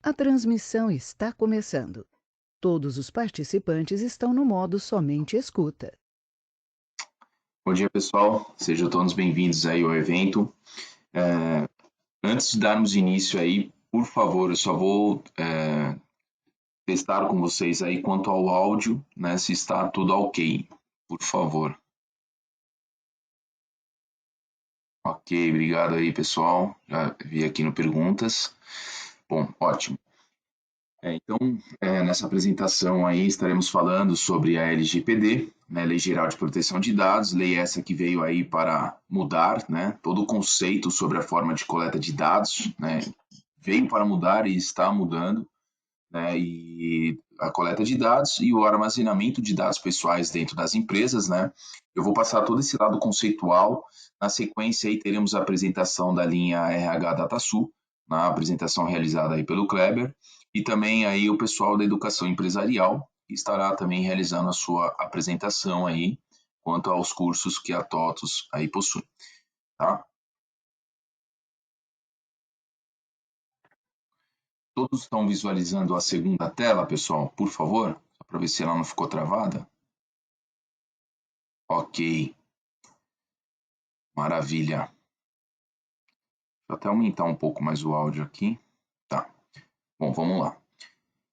A transmissão está começando. Todos os participantes estão no modo somente escuta. Bom dia, pessoal. Sejam todos bem-vindos aí ao evento. Antes de darmos início aí, por favor, eu só vou testar com vocês aí quanto ao áudio, né, se está tudo ok, por favor. Ok, obrigado aí, pessoal. Já vi aqui no perguntas. Bom, ótimo. Então, nessa apresentação aí estaremos falando sobre a LGPD, né, Lei Geral de Proteção de Dados, lei essa que veio aí para mudar, né, todo o conceito sobre a forma de coleta de dados, né, veio para mudar e está mudando, né, e a coleta de dados e o armazenamento de dados pessoais dentro das empresas, né. Eu vou passar todo esse lado conceitual. Na sequência aí teremos a apresentação da linha RH DataSul, na apresentação realizada aí pelo Kleber, e também aí o pessoal da educação empresarial que estará também realizando a sua apresentação aí quanto aos cursos que a TOTUS aí possui, tá? Todos estão visualizando a segunda tela, pessoal? Por favor, só para ver se ela não ficou travada. Ok, maravilha. Vou até aumentar um pouco mais o áudio aqui. Tá, bom, vamos lá.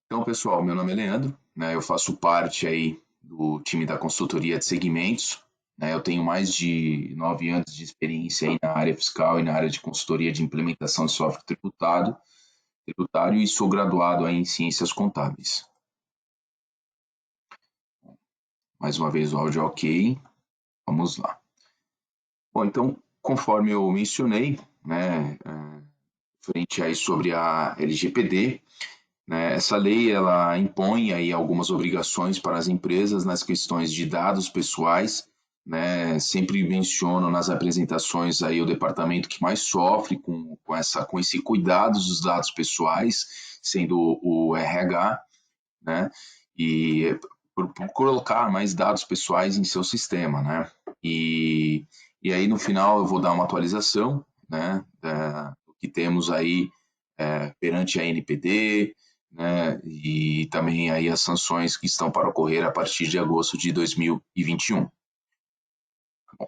Então, pessoal, meu nome é Leandro, né? Eu faço parte aí do time da consultoria de segmentos, né? Eu tenho mais de 9 anos de experiência aí na área fiscal e na área de consultoria de implementação de software tributário e sou graduado aí em ciências contábeis. Mais uma vez o áudio é ok, vamos lá. Bom, então, conforme eu mencionei, né, frente aí sobre a LGPD, né, essa lei ela impõe aí algumas obrigações para as empresas nas questões de dados pessoais, né, sempre menciono nas apresentações aí o departamento que mais sofre com esse cuidado dos dados pessoais, sendo o RH, né, e por colocar mais dados pessoais em seu sistema, né, e aí no final eu vou dar uma atualização, né, do que temos aí perante a NPD, né, e também aí as sanções que estão para ocorrer a partir de agosto de 2021. Bom,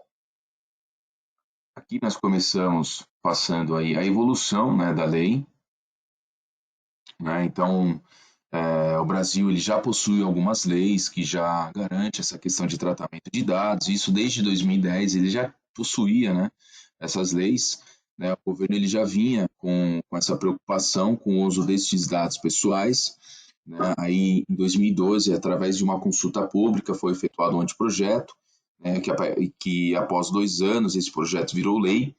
aqui nós começamos passando aí a evolução, né, da lei, né, então o Brasil ele já possui algumas leis que já garantem essa questão de tratamento de dados, isso desde 2010 ele já possuía, né, essas leis, né, o governo ele já vinha com essa preocupação com o uso destes dados pessoais, né, aí em 2012, através de uma consulta pública, foi efetuado um anteprojeto, né, que após 2 anos esse projeto virou lei,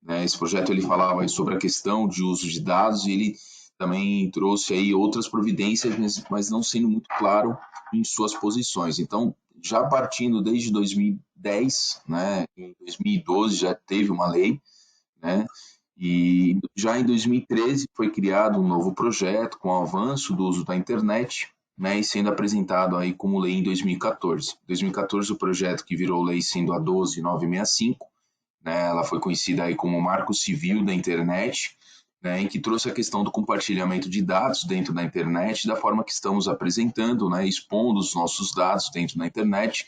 né, esse projeto ele falava sobre a questão de uso de dados e ele também trouxe aí outras providências, mas não sendo muito claro em suas posições. Então, já partindo desde 2010, né, em 2012 já teve uma lei, né, e já em 2013 foi criado um novo projeto com o avanço do uso da internet, né, e sendo apresentado aí como lei em 2014. Em 2014 o projeto que virou lei sendo a 12965, né, ela foi conhecida aí como Marco Civil da Internet, né, em que trouxe a questão do compartilhamento de dados dentro da internet, da forma que estamos apresentando, né, expondo os nossos dados dentro da internet,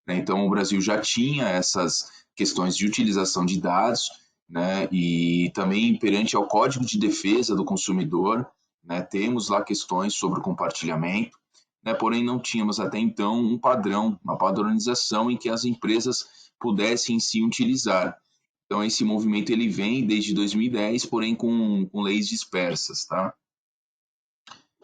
né. Então o Brasil já tinha essas questões de utilização de dados, né, e também perante ao Código de Defesa do Consumidor, né, temos lá questões sobre o compartilhamento, né, porém não tínhamos até então um padrão, uma padronização em que as empresas pudessem se utilizar. Então esse movimento ele vem desde 2010, porém com leis dispersas, tá?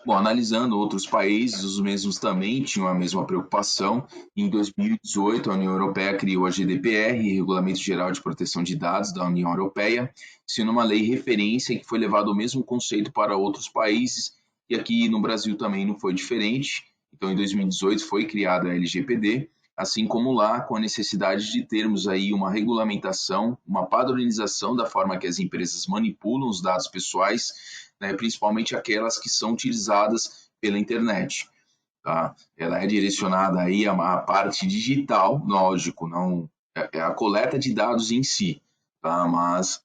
Bom, analisando outros países, os mesmos também tinham a mesma preocupação. Em 2018, a União Europeia criou a GDPR, Regulamento Geral de Proteção de Dados da União Europeia, sendo uma lei referência que foi levado o mesmo conceito para outros países, e aqui no Brasil também não foi diferente. Então, em 2018 foi criada a LGPD, assim como lá, com a necessidade de termos aí uma regulamentação, uma padronização da forma que as empresas manipulam os dados pessoais, né, principalmente aquelas que são utilizadas pela internet. Tá? Ela é direcionada aí à parte digital, lógico, não é a coleta de dados em si, tá? Mas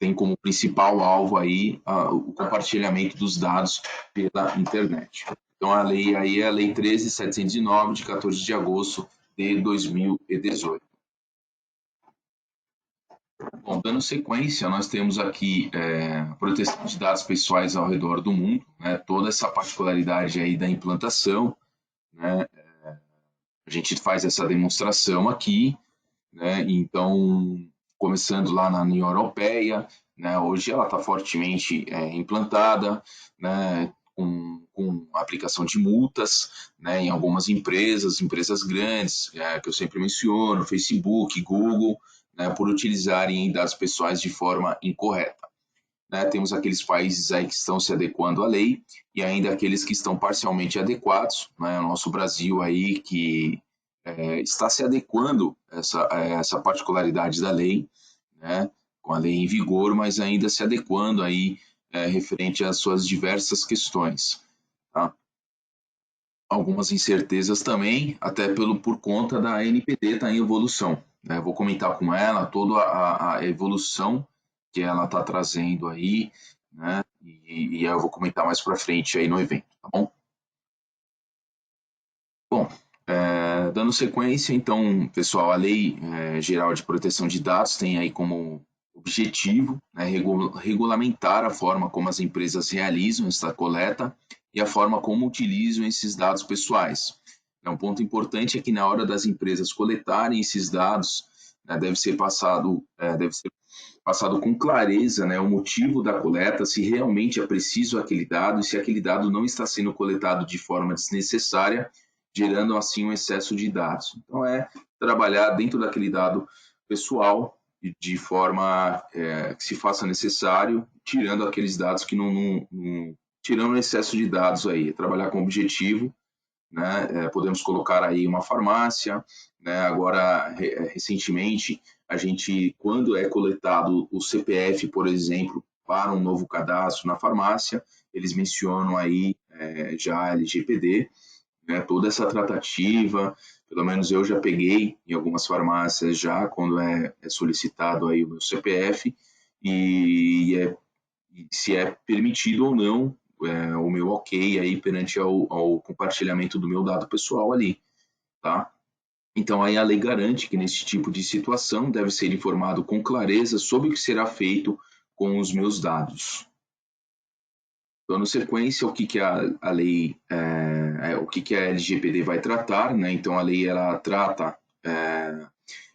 tem como principal alvo aí o compartilhamento dos dados pela internet. Então, a lei aí é a Lei 13.709, de 14 de agosto de 2018. Bom, dando sequência, nós temos aqui proteção de dados pessoais ao redor do mundo, né, toda essa particularidade aí da implantação, né, a gente faz essa demonstração aqui, né, então, começando lá na União Europeia, né, hoje ela está fortemente implantada, né, com aplicação de multas, né, em algumas empresas grandes, que eu sempre menciono, Facebook, Google, né, por utilizarem dados pessoais de forma incorreta. Né, temos aqueles países aí que estão se adequando à lei e ainda aqueles que estão parcialmente adequados, né, o nosso Brasil aí que está se adequando a essa particularidade da lei, né, com a lei em vigor, mas ainda se adequando aí referente às suas diversas questões. Tá? Algumas incertezas também, até por conta da NPD estar em evolução. Né? Vou comentar com ela toda a evolução que ela está trazendo aí, né? E eu vou comentar mais para frente aí no evento, tá bom? Bom, dando sequência, então, pessoal, a Lei Geral de Proteção de Dados tem aí como objetivo, né, regulamentar a forma como as empresas realizam essa coleta e a forma como utilizam esses dados pessoais. Um ponto importante é que na hora das empresas coletarem esses dados, né, deve ser passado com clareza, né, o motivo da coleta, se realmente é preciso aquele dado e se aquele dado não está sendo coletado de forma desnecessária, gerando assim um excesso de dados. Então trabalhar dentro daquele dado pessoal de forma que se faça necessário, tirando aqueles dados que não tirando o excesso de dados aí, trabalhar com objetivo, né? Podemos colocar aí uma farmácia, né? Agora recentemente a gente, quando é coletado o CPF, por exemplo, para um novo cadastro na farmácia, eles mencionam aí já a LGPD, né, toda essa tratativa, pelo menos eu já peguei em algumas farmácias já, quando é solicitado aí o meu CPF, e se é permitido ou não o meu ok aí perante ao compartilhamento do meu dado pessoal ali, tá? Então aí a lei garante que nesse tipo de situação deve ser informado com clareza sobre o que será feito com os meus dados. Dando sequência, o que a lei, o que a LGPD vai tratar, né? Então a lei ela trata,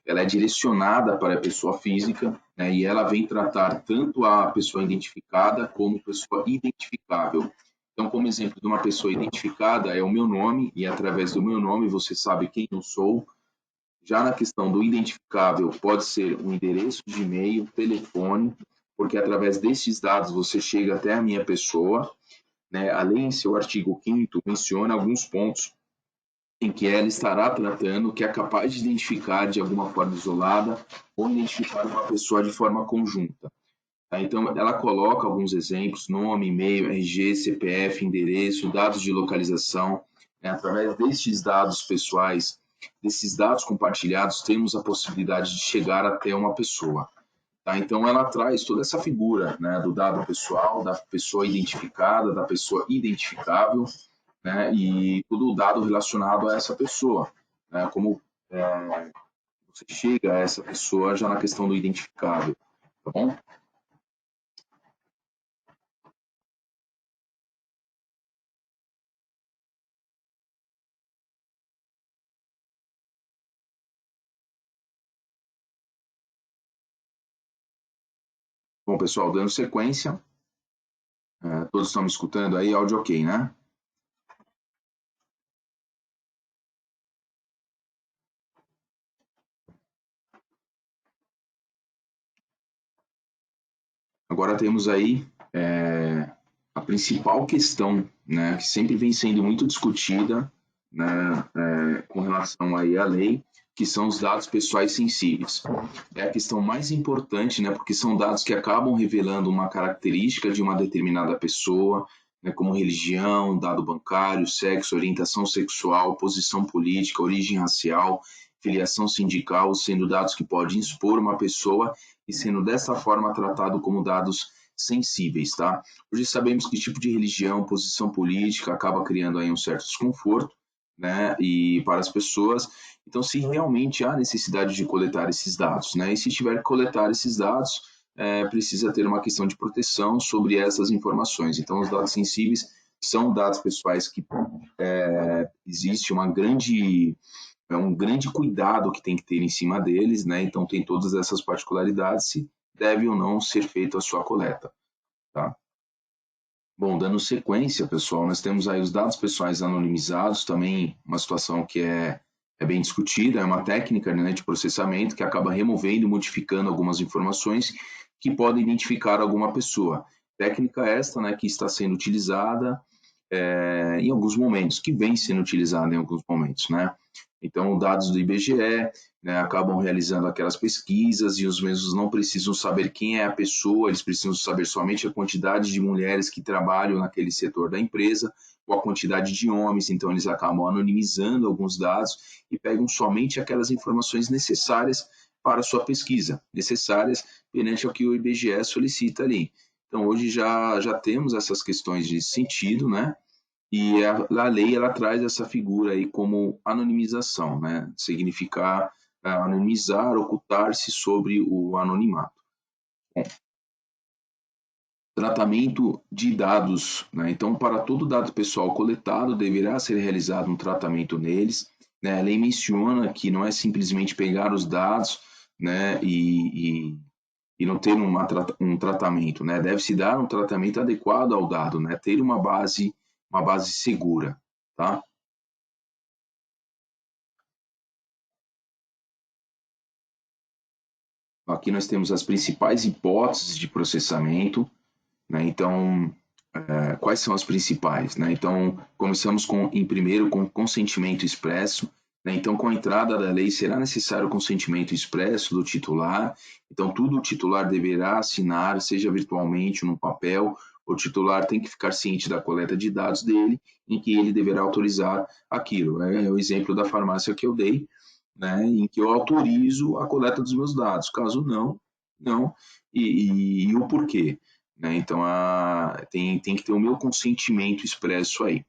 ela é direcionada para a pessoa física, né? E ela vem tratar tanto a pessoa identificada como pessoa identificável. Então, como exemplo de uma pessoa identificada é o meu nome e através do meu nome você sabe quem eu sou. Já na questão do identificável pode ser um endereço de e-mail, telefone, porque através desses dados você chega até a minha pessoa, né? A lei, em seu artigo 5º, menciona alguns pontos em que ela estará tratando que é capaz de identificar de alguma forma isolada ou identificar uma pessoa de forma conjunta. Tá? Então, ela coloca alguns exemplos, nome, e-mail, RG, CPF, endereço, dados de localização. Né? Através destes dados pessoais, desses dados compartilhados, temos a possibilidade de chegar até uma pessoa. Tá? Então, ela traz toda essa figura, né, do dado pessoal, da pessoa identificada, da pessoa identificável, né, e todo o dado relacionado a essa pessoa. Né, como você chega a essa pessoa já na questão do identificável. Tá bom? Bom, pessoal, dando sequência, todos estão me escutando aí, áudio ok, né? Agora temos aí a principal questão, né, que sempre vem sendo muito discutida, né, com relação aí à lei, que são os dados pessoais sensíveis. É a questão mais importante, né, porque são dados que acabam revelando uma característica de uma determinada pessoa, né, como religião, dado bancário, sexo, orientação sexual, posição política, origem racial, filiação sindical, sendo dados que podem expor uma pessoa e sendo dessa forma tratado como dados sensíveis, tá? Hoje sabemos que tipo de religião, posição política acaba criando aí um certo desconforto, né, e para as pessoas. Então, se realmente há necessidade de coletar esses dados, né, e se tiver que coletar esses dados, precisa ter uma questão de proteção sobre essas informações. Então, os dados sensíveis são dados pessoais que existe um grande cuidado que tem que ter em cima deles, né? Então tem todas essas particularidades se deve ou não ser feita a sua coleta, tá? Bom, dando sequência, pessoal, nós temos aí os dados pessoais anonimizados, também uma situação que é bem discutida, é uma técnica, né, de processamento que acaba removendo e modificando algumas informações que podem identificar alguma pessoa. Técnica esta, né, que está sendo utilizada em alguns momentos, que vem sendo utilizada em alguns momentos, né? Então, dados do IBGE, né, acabam realizando aquelas pesquisas e os mesmos não precisam saber quem é a pessoa, eles precisam saber somente a quantidade de mulheres que trabalham naquele setor da empresa ou a quantidade de homens, então eles acabam anonimizando alguns dados e pegam somente aquelas informações necessárias para a sua pesquisa, necessárias perante ao que o IBGE solicita ali. Então, hoje já temos essas questões de sentido, né? E a lei ela traz essa figura aí como anonimização, né? Significar anonimizar, ocultar-se sobre o anonimato. Bom, tratamento de dados, né? Então, para todo dado pessoal coletado, deverá ser realizado um tratamento neles, né? A lei menciona que não é simplesmente pegar os dados, né? E não ter um tratamento, né? Deve-se dar um tratamento adequado ao dado, né? Ter uma base segura, tá? Aqui nós temos as principais hipóteses de processamento, né? Então, quais são as principais, né? Então, começamos em primeiro com consentimento expresso, né? Então, com a entrada da lei, será necessário o consentimento expresso do titular. Então, tudo o titular deverá assinar, seja virtualmente ou no papel. O titular tem que ficar ciente da coleta de dados dele, em que ele deverá autorizar aquilo. É o exemplo da farmácia que eu dei, né, em que eu autorizo a coleta dos meus dados. Caso não, não, e o porquê. Né? Então, tem que ter o meu consentimento expresso aí.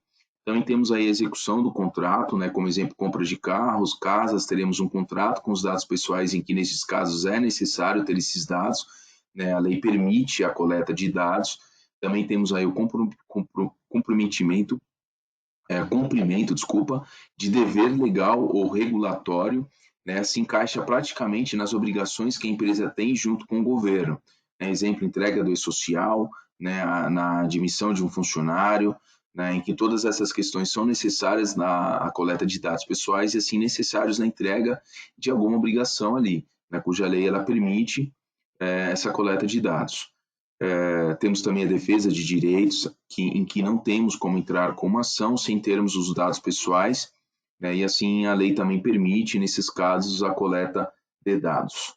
Também temos aí a execução do contrato, né, como exemplo, compra de carros, casas, teremos um contrato com os dados pessoais em que, nesses casos, é necessário ter esses dados, né, a lei permite a coleta de dados. Também temos aí o cumprimento, desculpa, de dever legal ou regulatório, né, se encaixa praticamente nas obrigações que a empresa tem junto com o governo. Exemplo, entrega do e-social, né, na admissão de um funcionário, né, em que todas essas questões são necessárias na coleta de dados pessoais e, assim, necessários na entrega de alguma obrigação ali, né, cuja lei ela permite essa coleta de dados. Temos também a defesa de direitos, em que não temos como entrar com uma ação sem termos os dados pessoais, né, e assim a lei também permite, nesses casos, a coleta de dados.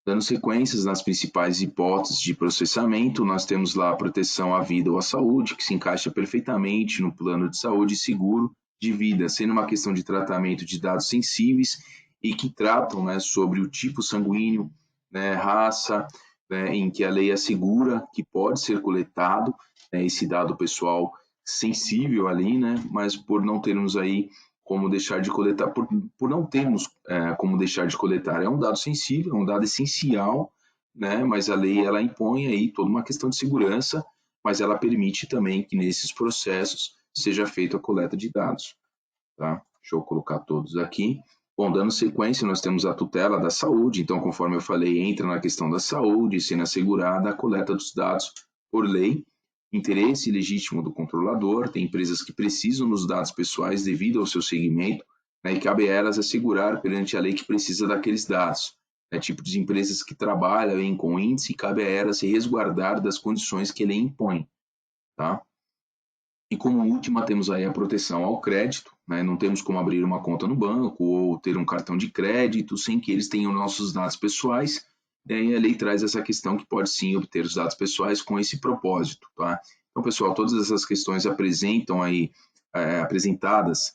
Dando sequências nas principais hipóteses de processamento, nós temos lá a proteção à vida ou à saúde, que se encaixa perfeitamente no plano de saúde e seguro de vida, sendo uma questão de tratamento de dados sensíveis e que tratam, né, sobre o tipo sanguíneo, né, raça, né, em que a lei assegura que pode ser coletado, né, esse dado pessoal sensível ali, né, mas por não termos aí como deixar de coletar, por não termos como deixar de coletar. É um dado sensível, é um dado essencial, né, mas a lei ela impõe aí toda uma questão de segurança, mas ela permite também que nesses processos seja feita a coleta de dados. Tá? Deixa eu colocar todos aqui. Bom, dando sequência, nós temos a tutela da saúde, então, conforme eu falei, entra na questão da saúde, sendo assegurada a coleta dos dados por lei, interesse legítimo do controlador, tem empresas que precisam dos dados pessoais devido ao seu segmento, né, e cabe a elas assegurar perante a lei que precisa daqueles dados. Tipo de empresas que trabalham com índice, cabe a elas se resguardar das condições que a lei impõe. Tá? E como última, temos aí a proteção ao crédito, né? Não temos como abrir uma conta no banco ou ter um cartão de crédito sem que eles tenham nossos dados pessoais. E a lei traz essa questão que pode sim obter os dados pessoais com esse propósito. Tá? Então, pessoal, todas essas questões apresentadas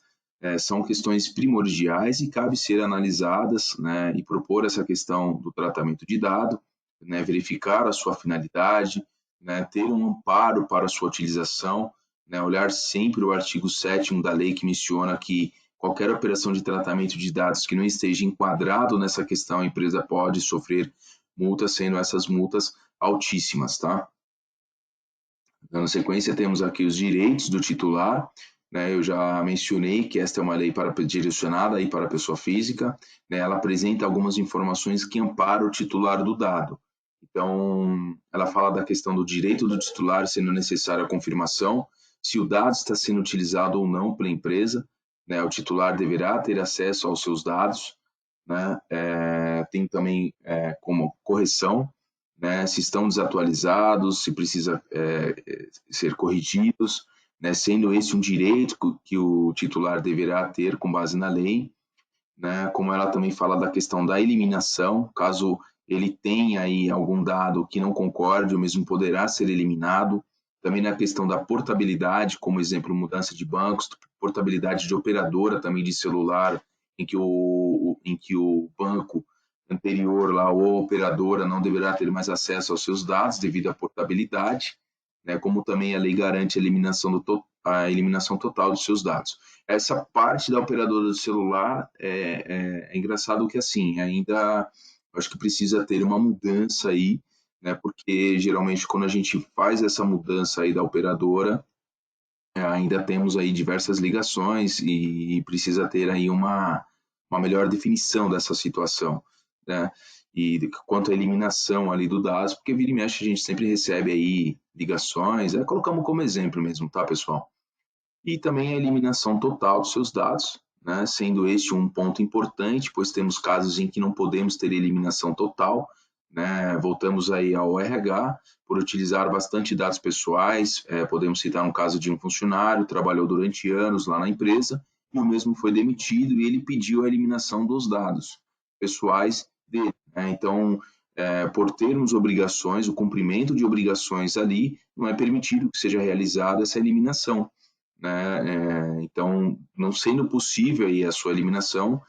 são questões primordiais e cabe ser analisadas, né, e propor essa questão do tratamento de dado né, verificar a sua finalidade, né, ter um amparo para a sua utilização, né, olhar sempre o artigo 7º da lei que menciona que qualquer operação de tratamento de dados que não esteja enquadrado nessa questão, a empresa pode sofrer multas, sendo essas multas altíssimas, tá? Dando sequência, temos aqui os direitos do titular, né? Eu já mencionei que esta é uma lei direcionada aí para a pessoa física, né? Ela apresenta algumas informações que amparam o titular do dado. Então, ela fala da questão do direito do titular sendo necessária a confirmação, se o dado está sendo utilizado ou não pela empresa, né? O titular deverá ter acesso aos seus dados, né? Tem também como correção, né? Se estão desatualizados, se precisa ser corrigidos, né? Sendo esse um direito que o titular deverá ter com base na lei, né? Como ela também fala da questão da eliminação, caso ele tenha aí algum dado que não concorde, o mesmo poderá ser eliminado. Também na questão da portabilidade, como exemplo, mudança de bancos, portabilidade de operadora também de celular, em que o banco anterior lá, ou a operadora não deverá ter mais acesso aos seus dados devido à portabilidade, né? Como também a lei garante a eliminação total dos seus dados. Essa parte da operadora do celular é engraçado que assim, ainda acho que precisa ter uma mudança aí, né? Porque geralmente quando a gente faz essa mudança aí da operadora, ainda temos aí diversas ligações e precisa ter aí uma melhor definição dessa situação, né? E quanto à eliminação ali do dados, porque vira e mexe a gente sempre recebe aí ligações, colocamos como exemplo mesmo, tá, pessoal? E também a eliminação total dos seus dados, né? Sendo este um ponto importante, pois temos casos em que não podemos ter eliminação total, né? Voltamos aí ao RH, por utilizar bastante dados pessoais, podemos citar um caso de um funcionário, trabalhou durante anos lá na empresa, e o mesmo foi demitido e ele pediu a eliminação dos dados pessoais dele, né? Então, por termos obrigações, o cumprimento de obrigações ali, não é permitido que seja realizada essa eliminação, né? Então, não sendo possível aí a sua eliminação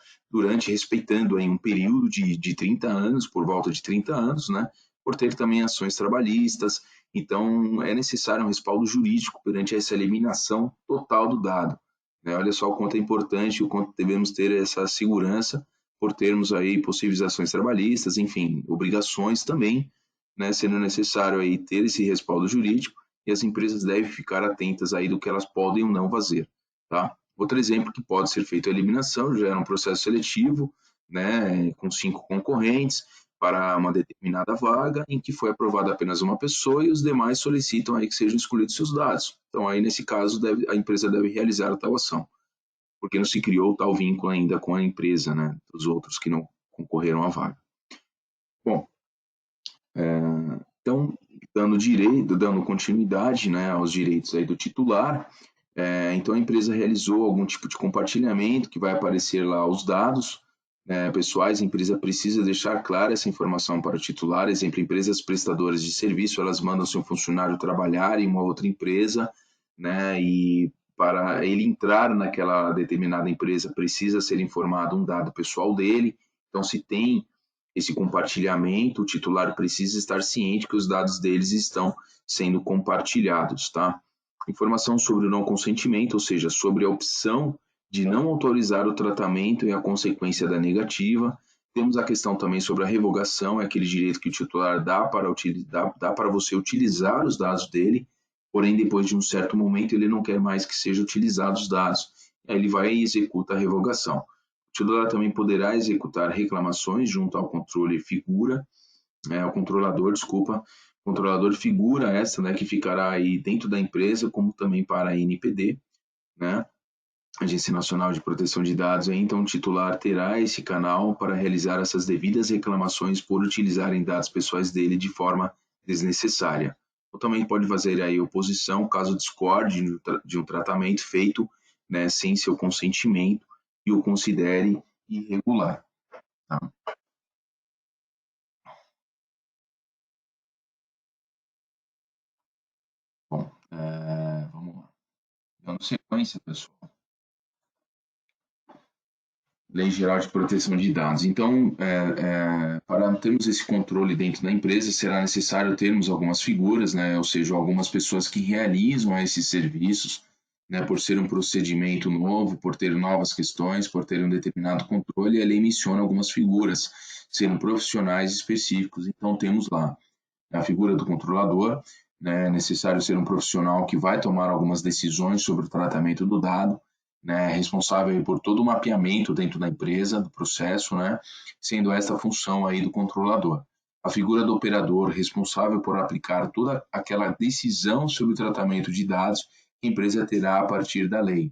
respeitando aí um período de 30 anos, por volta de 30 anos, né? Por ter também ações trabalhistas, então é necessário um respaldo jurídico perante essa eliminação total do dado, né? Olha só o quanto é importante, o quanto devemos ter essa segurança por termos aí possíveis ações trabalhistas, enfim, obrigações também, né? Sendo necessário aí ter esse respaldo jurídico, e as empresas devem ficar atentas aí do que elas podem ou não fazer, tá? Outro exemplo que pode ser feito a eliminação, já era um processo seletivo, né, com 5 concorrentes para uma determinada vaga, em que foi aprovada apenas uma pessoa e os demais solicitam aí que sejam escolhidos seus dados. Então aí nesse caso a empresa deve realizar a tal ação, porque não se criou tal vínculo ainda com a empresa, né, dos outros que não concorreram à vaga. Bom, então, dando continuidade, né, aos direitos aí do titular, então a empresa realizou algum tipo de compartilhamento que vai aparecer lá os dados, né, pessoais, a empresa precisa deixar clara essa informação para o titular, exemplo, empresas prestadoras de serviço, elas mandam seu funcionário trabalhar em uma outra empresa, né, e para ele entrar naquela determinada empresa precisa ser informado um dado pessoal dele, então se tem esse compartilhamento, o titular precisa estar ciente que os dados deles estão sendo compartilhados, tá? Informação sobre o não consentimento, ou seja, sobre a opção de não autorizar o tratamento e a consequência da negativa. Temos a questão também sobre a revogação, é aquele direito que o titular dá para você utilizar os dados dele, porém depois de um certo momento ele não quer mais que sejam utilizados os dados. Aí ele vai e executa a revogação. O titular também poderá executar reclamações junto ao ao controlador, desculpa, controlador figura essa, né, que ficará aí dentro da empresa, como também para a NPD, né, Agência Nacional de Proteção de Dados. Aí, então, o titular terá esse canal para realizar essas devidas reclamações por utilizarem dados pessoais dele de forma desnecessária. Ou também pode fazer aí oposição caso discorde de um tratamento feito, né, sem seu consentimento e o considere irregular. Tá? Bom, vamos lá. Dando sequência, pessoal. Lei Geral de Proteção de Dados. Então, para termos esse controle dentro da empresa, será necessário termos algumas figuras, né, ou seja, algumas pessoas que realizam esses serviços, né, por ser um procedimento novo, por ter novas questões, por ter um determinado controle, a lei menciona algumas figuras, sendo profissionais específicos. Então, temos lá a figura do controlador, né, é necessário ser um profissional que vai tomar algumas decisões sobre o tratamento do dado, né, responsável por todo o mapeamento dentro da empresa, do processo, né, sendo esta a função aí do controlador. A figura do operador, responsável por aplicar toda aquela decisão sobre o tratamento de dados que a empresa terá a partir da lei.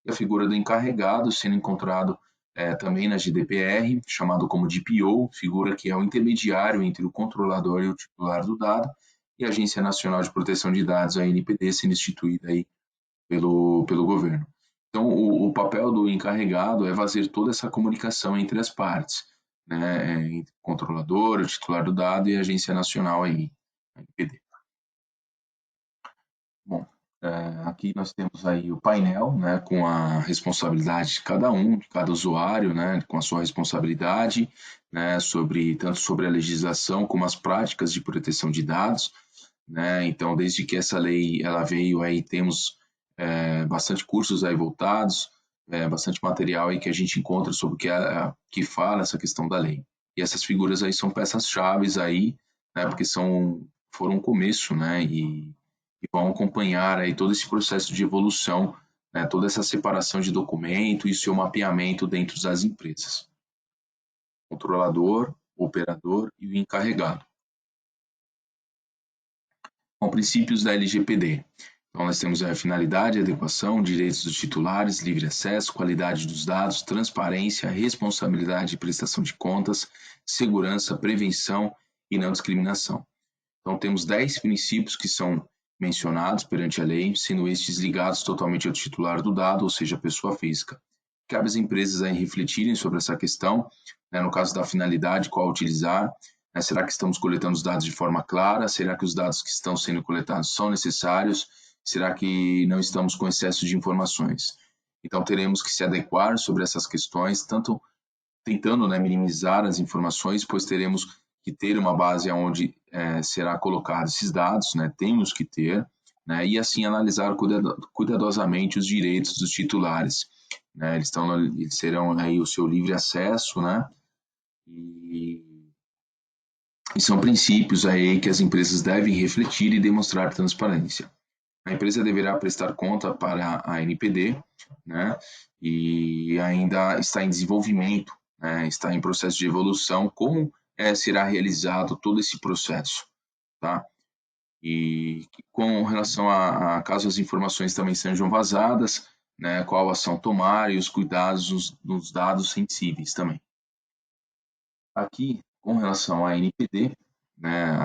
E a figura do encarregado, sendo encontrado também na GDPR, chamado como DPO, figura que é o intermediário entre o controlador e o titular do dado, e a Agência Nacional de Proteção de Dados, a ANPD, sendo instituída aí pelo governo. Então, o papel do encarregado é fazer toda essa comunicação entre as partes, né, entre o controlador, o titular do dado e a Agência Nacional aí, a ANPD. Bom, aqui nós temos aí o painel, né, com a responsabilidade de cada um, de cada usuário, né, com a sua responsabilidade, né, tanto sobre a legislação como as práticas de proteção de dados, né. Então, desde que essa lei ela veio aí temos bastante cursos aí voltados, bastante material aí que a gente encontra sobre o que fala essa questão da lei. E essas figuras aí são peças-chaves aí, né, porque foram um começo, né, e vão acompanhar aí todo esse processo de evolução, né, toda essa separação de documento e seu mapeamento dentro das empresas. Controlador, operador e o encarregado. Com princípios da LGPD. Então, nós temos a finalidade, adequação, direitos dos titulares, livre acesso, qualidade dos dados, transparência, responsabilidade e prestação de contas, segurança, prevenção e não discriminação. Então, temos 10 princípios que são mencionados perante a lei, sendo estes ligados totalmente ao titular do dado, ou seja, a pessoa física. Cabe às empresas aí refletirem sobre essa questão, né, no caso da finalidade, qual utilizar, né, será que estamos coletando os dados de forma clara? Será que os dados que estão sendo coletados são necessários? Será que não estamos com excesso de informações? Então, teremos que se adequar sobre essas questões, tanto tentando, né, minimizar as informações, pois teremos que ter uma base onde será colocado esses dados, né, temos que ter, né, e assim analisar cuidadosamente os direitos dos titulares, né, eles serão aí o seu livre acesso, né, e são princípios aí que as empresas devem refletir e demonstrar transparência. A empresa deverá prestar conta para a ANPD, né, e ainda está em desenvolvimento, né, está em processo de evolução, como será realizado todo esse processo, tá? E com relação a caso as informações também sejam vazadas, né, qual ação tomar e os cuidados dos dados sensíveis também. Aqui, com relação à ANPD, né,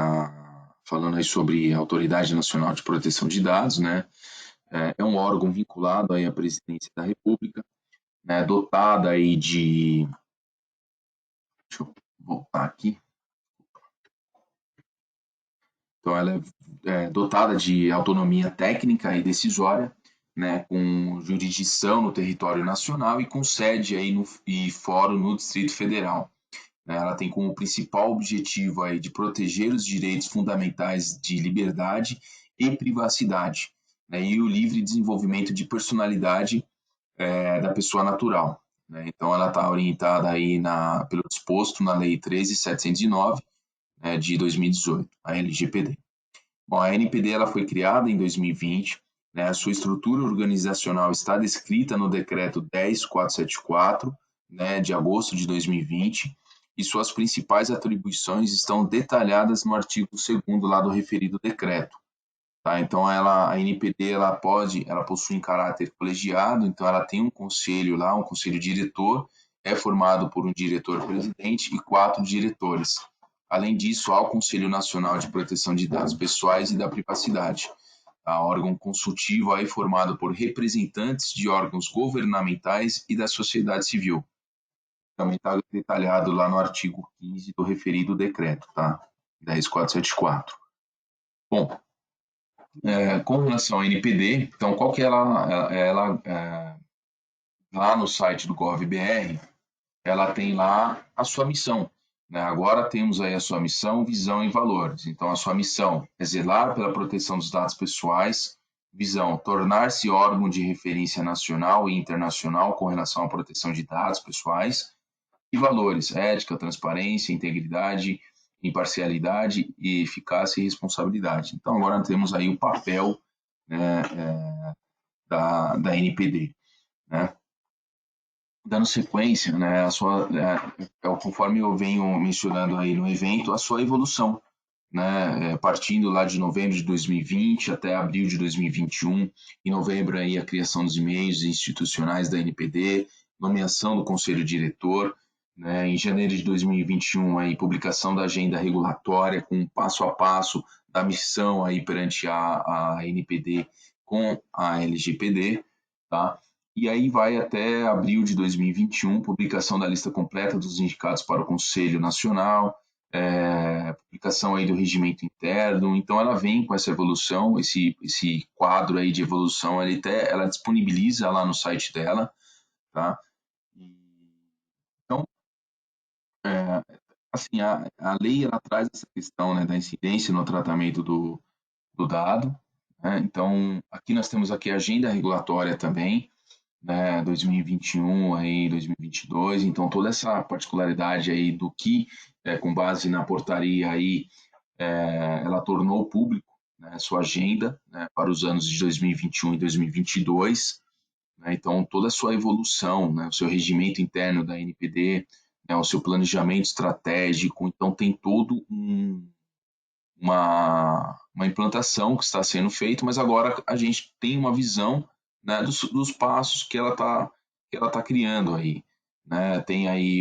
falando aí sobre a Autoridade Nacional de Proteção de Dados, né, é um órgão vinculado aí à Presidência da República, né, dotada aí de... Deixa eu voltar aqui. Então, ela é dotada de autonomia técnica e decisória, né, com jurisdição no território nacional e com sede aí e fórum no Distrito Federal. Ela tem como principal objetivo aí de proteger os direitos fundamentais de liberdade e privacidade, né, e o livre desenvolvimento de personalidade da pessoa natural, né. Então, ela está orientada aí pelo disposto na Lei 13.709, de 2018, a LGPD. Bom, a NPD ela foi criada em 2020, né, a sua estrutura organizacional está descrita no Decreto 10.474, né, de agosto de 2020, e suas principais atribuições estão detalhadas no artigo 2º lá do referido decreto. Tá? Então, a NPD ela possui um caráter colegiado, então ela tem um conselho lá, um conselho diretor, é formado por um diretor-presidente e 4 diretores. Além disso, há o Conselho Nacional de Proteção de Dados Pessoais e da Privacidade, tá? Órgão consultivo aí formado por representantes de órgãos governamentais e da sociedade civil. Também está detalhado lá no artigo 15 do referido decreto, tá? 10.474. Bom, com relação à NPD, então qual que é lá no site do GovBR, ela tem lá a sua missão, né? Agora temos aí a sua missão, visão e valores. Então, a sua missão é zelar pela proteção dos dados pessoais, visão, tornar-se órgão de referência nacional e internacional com relação à proteção de dados pessoais, e valores, ética, transparência, integridade, imparcialidade e eficácia e responsabilidade. Então, agora temos aí o papel, né, da NPD, né? Dando sequência, né, conforme eu venho mencionando aí no evento, a sua evolução, né, partindo lá de novembro de 2020 até abril de 2021, em novembro aí a criação dos e-mails institucionais da NPD, nomeação do conselho diretor, né, em janeiro de 2021 aí publicação da agenda regulatória com passo a passo da missão aí perante a NPD com a LGPD, tá? E aí vai até abril de 2021, publicação da lista completa dos indicados para o Conselho Nacional, publicação aí do regimento interno. Então ela vem com essa evolução, esse quadro aí de evolução, ela disponibiliza lá no site dela, tá? Então, assim, a lei ela traz essa questão, né, da incidência no tratamento do dado, né? Então, aqui nós temos aqui a agenda regulatória também, né, 2021 aí 2022, então toda essa particularidade aí do que com base na portaria aí ela tornou público, né, sua agenda, né, para os anos de 2021 e 2022, né, então toda a sua evolução, né, o seu regimento interno da NPD, né, o seu planejamento estratégico, então tem todo uma implantação que está sendo feita, mas agora a gente tem uma visão, né, dos passos que ela tá criando aí, né? Tem aí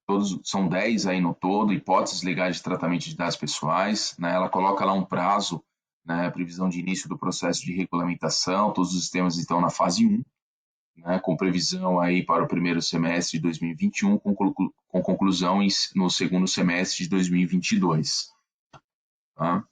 todos são 10 aí no todo, hipóteses legais de tratamento de dados pessoais, né? Ela coloca lá um prazo, né, previsão de início do processo de regulamentação, todos os sistemas estão na fase 1, né, com previsão aí para o primeiro semestre de 2021, com conclusão no segundo semestre de 2022. Tá?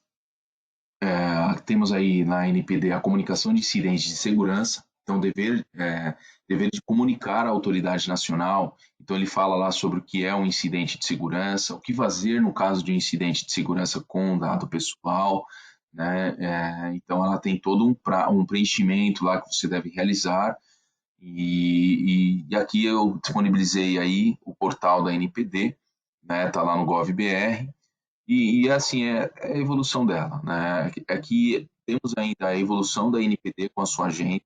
Temos aí na NPD a comunicação de incidentes de segurança, então dever de comunicar à autoridade nacional, então ele fala lá sobre o que é um incidente de segurança, o que fazer no caso de um incidente de segurança com dado pessoal, né? Então ela tem todo um preenchimento lá que você deve realizar, e aqui eu disponibilizei aí o portal da NPD, né? Tá lá no GovBR, assim, é a evolução dela, né? Aqui temos ainda a evolução da NPD com a sua agenda,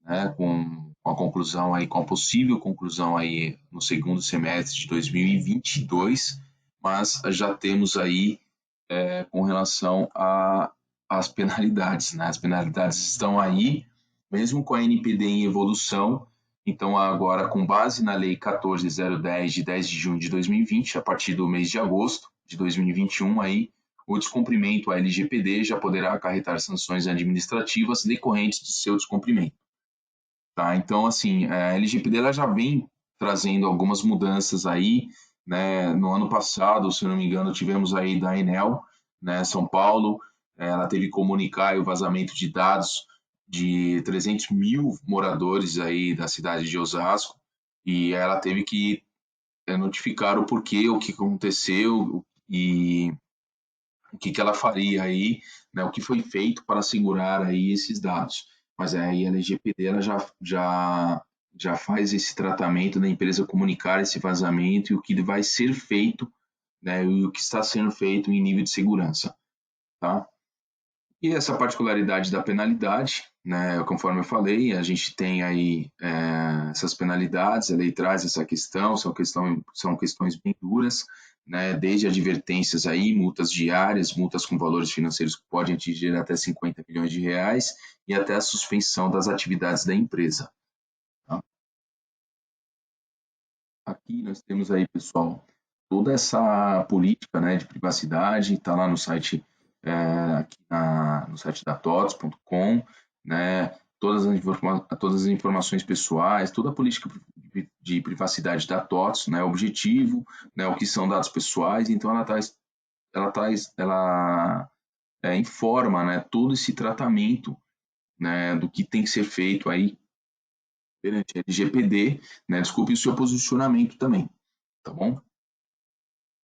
né? Com a conclusão aí, com a possível conclusão aí no segundo semestre de 2022, mas já temos aí com relação às penalidades, né? As penalidades estão aí, mesmo com a NPD em evolução. Então, agora, com base na Lei 14.010, de 10 de junho de 2020, a partir do mês de agosto de 2021, aí, o descumprimento à LGPD já poderá acarretar sanções administrativas decorrentes de seu descumprimento. Tá? Então, assim, a LGPD ela já vem trazendo algumas mudanças aí, né? No ano passado, se eu não me engano, tivemos aí da Enel, né, São Paulo, ela teve que comunicar o vazamento de dados de 300 mil moradores aí da cidade de Osasco, e ela teve que notificar o porquê, o que aconteceu e o que ela faria aí, né, o que foi feito para segurar aí esses dados. Mas aí a LGPD ela já faz esse tratamento da empresa comunicar esse vazamento e o que vai ser feito, né, e o que está sendo feito em nível de segurança, tá? E essa particularidade da penalidade, né, conforme eu falei, a gente tem aí essas penalidades, a lei traz essa questão, são questões bem duras, né, desde advertências aí, multas diárias, multas com valores financeiros que podem atingir até 50 milhões de reais e até a suspensão das atividades da empresa. Tá? Aqui nós temos aí, pessoal, toda essa política, né, de privacidade, está lá no site, aqui no site da TOTS.com, né, todas as informações pessoais, toda a política de privacidade da TOTS, né, objetivo, né, o que são dados pessoais, então ela informa, né, todo esse tratamento, né, do que tem que ser feito aí perante a LGPD, né? Desculpe o seu posicionamento também, tá bom?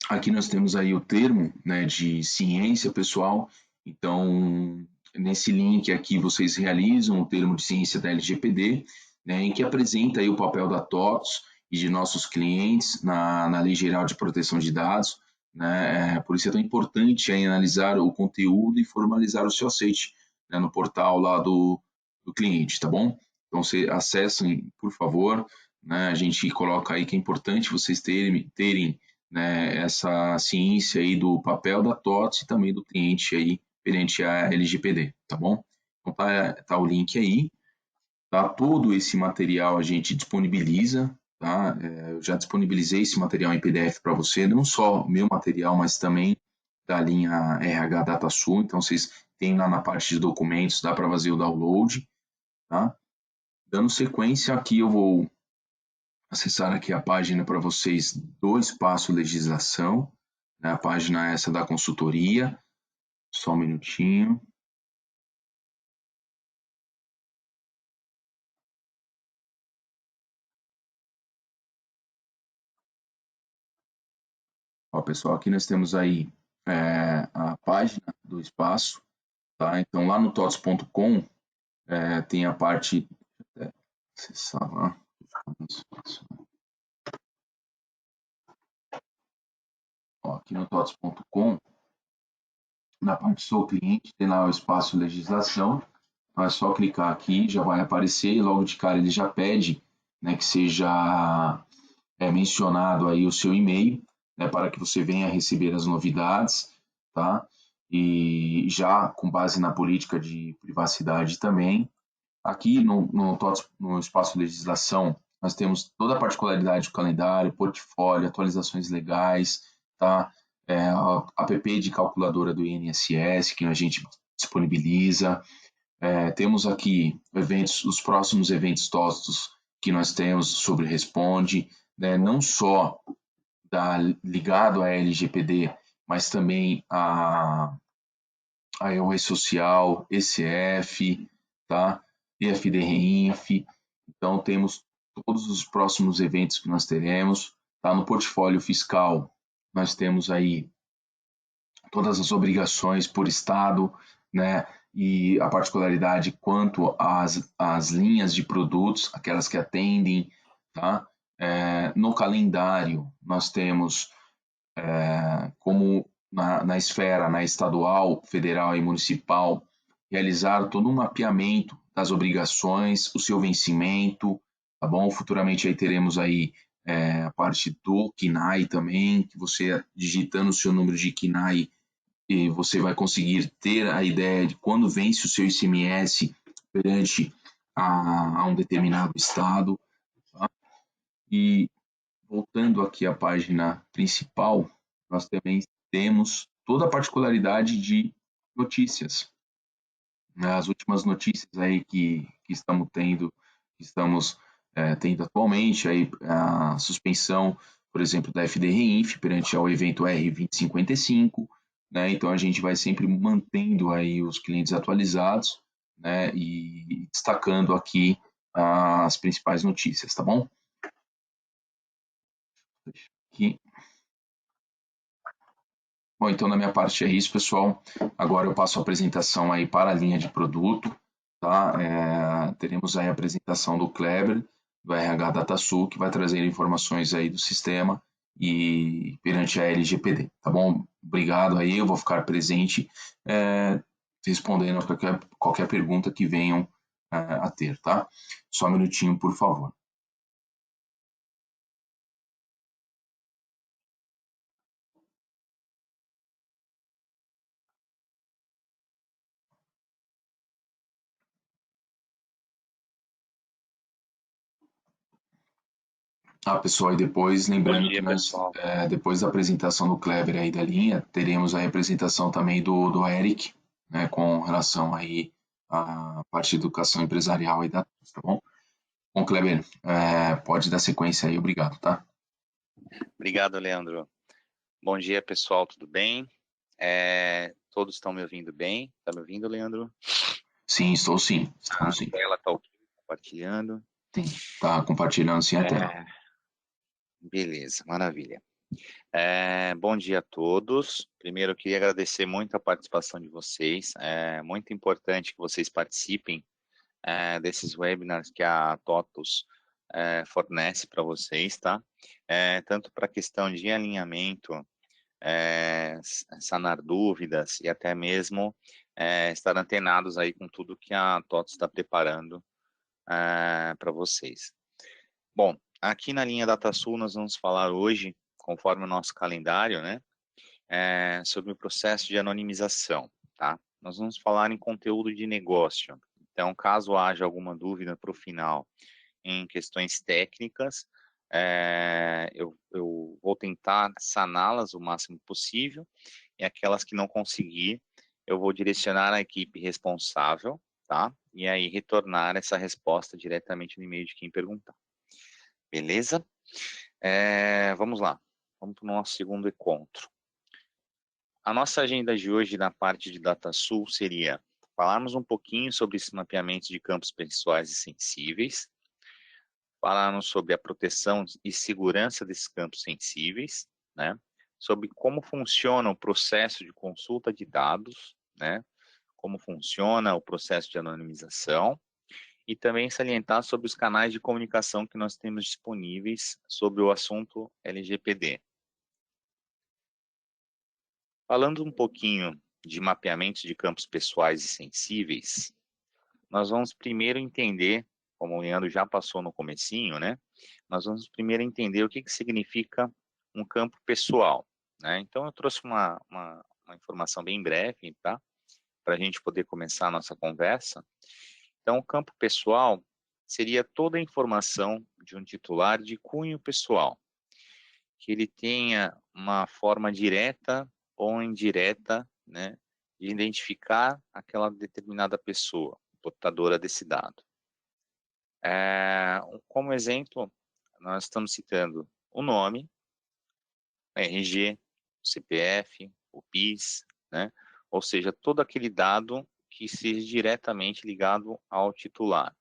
Aqui nós temos aí o termo, né, de ciência, pessoal. Então, nesse link aqui vocês realizam o termo de ciência da LGPD, né, em que apresenta aí o papel da TOTS e de nossos clientes na Lei Geral de Proteção de Dados, né? Por isso é tão importante aí analisar o conteúdo e formalizar o seu aceite, né, no portal lá do cliente, tá bom? Então, vocês acessem, por favor, né? A gente coloca aí que é importante vocês terem, né, essa ciência aí do papel da TOTS e também do cliente aí perante a LGPD, tá bom? Então tá o link aí, tá? Todo esse material a gente disponibiliza, tá? Eu já disponibilizei esse material em PDF para você, não só meu material, mas também da linha RH DataSul, então vocês têm lá na parte de documentos, dá para fazer o download, tá? Dando sequência aqui eu vou acessar aqui a página para vocês do Espaço Legislação, né? A página essa da consultoria, só um minutinho. Ó, pessoal, aqui nós temos aí a página do Espaço, tá? Então lá no tots.com tem a parte, acessar lá, ó, aqui no tots.com, na parte Sou Cliente, tem lá o Espaço Legislação. Então é só clicar aqui, já vai aparecer, e logo de cara ele já pede, né, que seja mencionado aí o seu e-mail, né, para que você venha receber as novidades, tá? E já com base na política de privacidade também. Aqui no espaço legislação, nós temos toda a particularidade do calendário, portfólio, atualizações legais, tá? A app de calculadora do INSS, que a gente disponibiliza. Temos aqui os próximos eventos tostos que nós temos sobre Responde, né? Não só ligado à LGPD, mas também a EOE Social, ECF, tá? EFD-REINF. Então, temos todos os próximos eventos que nós teremos. Tá? No portfólio fiscal, nós temos aí todas as obrigações por estado, né? E a particularidade quanto às linhas de produtos, aquelas que atendem, tá? No calendário, nós temos como na esfera, na estadual, federal e municipal, realizar todo um mapeamento das obrigações, o seu vencimento, tá bom? Futuramente aí teremos aí a parte do KNAI também, que você digitando o seu número de KNAI, e você vai conseguir ter a ideia de quando vence o seu ICMS perante a um determinado estado, tá? E voltando aqui à página principal, nós também temos toda a particularidade de notícias. As últimas notícias aí que estamos tendo atualmente, aí a suspensão, por exemplo, da FD-REINF perante ao evento R2055, né? Então a gente vai sempre mantendo aí os clientes atualizados, né? E destacando aqui as principais notícias, tá bom? Aqui. Bom, então da minha parte é isso, pessoal. Agora eu passo a apresentação aí para a linha de produto, tá? Teremos aí a apresentação do Kleber, do RH DataSul, que vai trazer informações aí do sistema e perante a LGPD, tá bom? Obrigado aí, eu vou ficar presente respondendo a qualquer pergunta que venham a ter, tá? Só um minutinho, por favor. Pessoal, e depois, lembrando que nós, depois da apresentação do Kleber aí da linha, teremos a apresentação também do Eric, né, com relação aí à parte de educação empresarial aí da, tá bom? Bom, Kleber, pode dar sequência aí, obrigado, tá? Obrigado, Leandro. Bom dia, pessoal, tudo bem? Todos estão me ouvindo bem? Tá me ouvindo, Leandro? Sim, estou sim. Estamos sim. Ela está compartilhando. Sim. Tá compartilhando sim a tela. Beleza, maravilha. Bom dia a todos. Primeiro, eu queria agradecer muito a participação de vocês. É muito importante que vocês participem desses webinars que a TOTUS fornece para vocês, tá? Tanto para a questão de alinhamento, sanar dúvidas e até mesmo estar antenados aí com tudo que a TOTUS está preparando para vocês. Bom, aqui na linha DataSul nós vamos falar hoje, conforme o nosso calendário, né, sobre o processo de anonimização, tá? Nós vamos falar em conteúdo de negócio. Então, caso haja alguma dúvida para o final em questões técnicas, eu vou tentar saná-las o máximo possível, e aquelas que não conseguir, eu vou direcionar a equipe responsável, tá? E aí retornar essa resposta diretamente no e-mail de quem perguntar. Beleza? Vamos lá. Vamos para o nosso segundo encontro. A nossa agenda de hoje na parte de DataSul seria falarmos um pouquinho sobre esse mapeamento de campos pessoais e sensíveis, falarmos sobre a proteção e segurança desses campos sensíveis, né? Sobre como funciona o processo de consulta de dados, né? Como funciona o processo de anonimização, e também salientar sobre os canais de comunicação que nós temos disponíveis sobre o assunto LGPD. Falando um pouquinho de mapeamento de campos pessoais e sensíveis, nós vamos primeiro entender, como o Leandro já passou no comecinho, né? Nós vamos primeiro entender o que significa um campo pessoal, né? Então, eu trouxe uma informação bem breve, tá? Para a gente poder começar a nossa conversa. Então, o campo pessoal seria toda a informação de um titular de cunho pessoal, que ele tenha uma forma direta ou indireta, né, de identificar aquela determinada pessoa, portadora desse dado. Como exemplo, nós estamos citando o nome, o RG, o CPF, o PIS, né, ou seja, todo aquele dado que seja diretamente ligado ao titular,